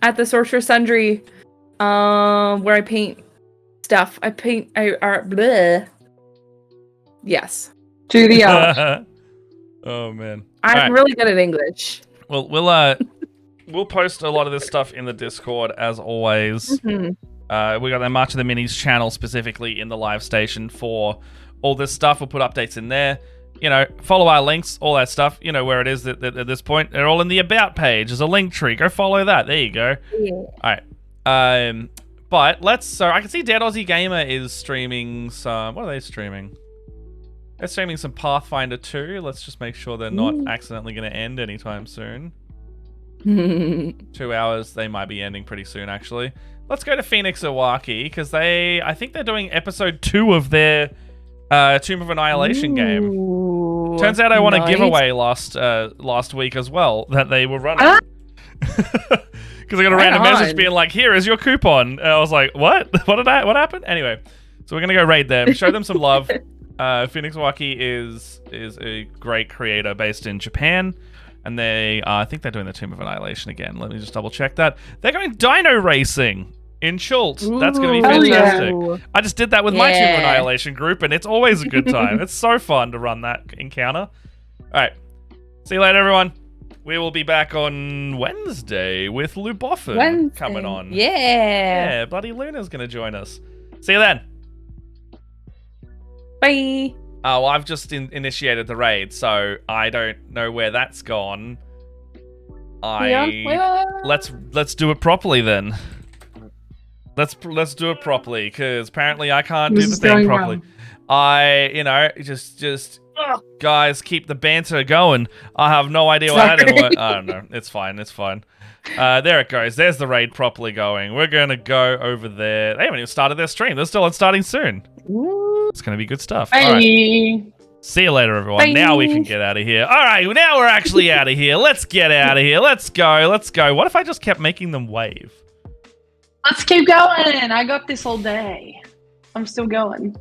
at the Sorceress Sundry, where I paint stuff. Bleh. Yes. To the art. Oh man. I'm really good at English. Well, we'll post a lot of this stuff in the Discord as always. Mm-hmm. We got the March of the Minis channel specifically in the live station for all this stuff. We'll put updates in there. You know, follow our links, all that stuff. You know where it is at this point. They're all in the About page. There's a link tree. Go follow that. There you go. Yeah. All right. But so I can see Dead Aussie Gamer is streaming some. What are they streaming? They're streaming some Pathfinder 2. Let's just make sure they're not accidentally going to end anytime soon. 2 hours. They might be ending pretty soon, actually. Let's go to Phoenix Iwaki because I think they're doing episode 2 of their Tomb of Annihilation game. Turns out I won a giveaway last week as well that they were running. Because I got a random message being like, "Here is your coupon." And I was like, "What? What happened?" Anyway, so we're gonna go raid them, show them some love. Phoenix Iwaki is a great creator based in Japan, and I think they're doing the Tomb of Annihilation again. Let me just double check that. They're going dino racing in Schultz. That's going to be fantastic. Yeah. I just did that with my Tomb of Annihilation group, and it's always a good time. It's so fun to run that encounter. All right. See you later, everyone. We will be back on Wednesday with Lou Boffin coming on. Yeah, Bloody Luna's going to join us. See you then. Bye. Oh, well, I've just initiated the raid, so I don't know where that's gone. Let's do it properly then. Let's do it properly, because apparently I can't do the thing properly. Just guys, keep the banter going. I have no idea what that is. I don't know. It's fine. There it goes. There's the raid properly going. We're going to go over there. They haven't even started their stream. They're still starting soon. It's going to be good stuff. Bye. All right. See you later, everyone. Bye. Now we can get out of here. All right, now we're actually out of here. Let's get out of here. Let's go. What if I just kept making them wave? Let's keep going. I got this all day. I'm still going.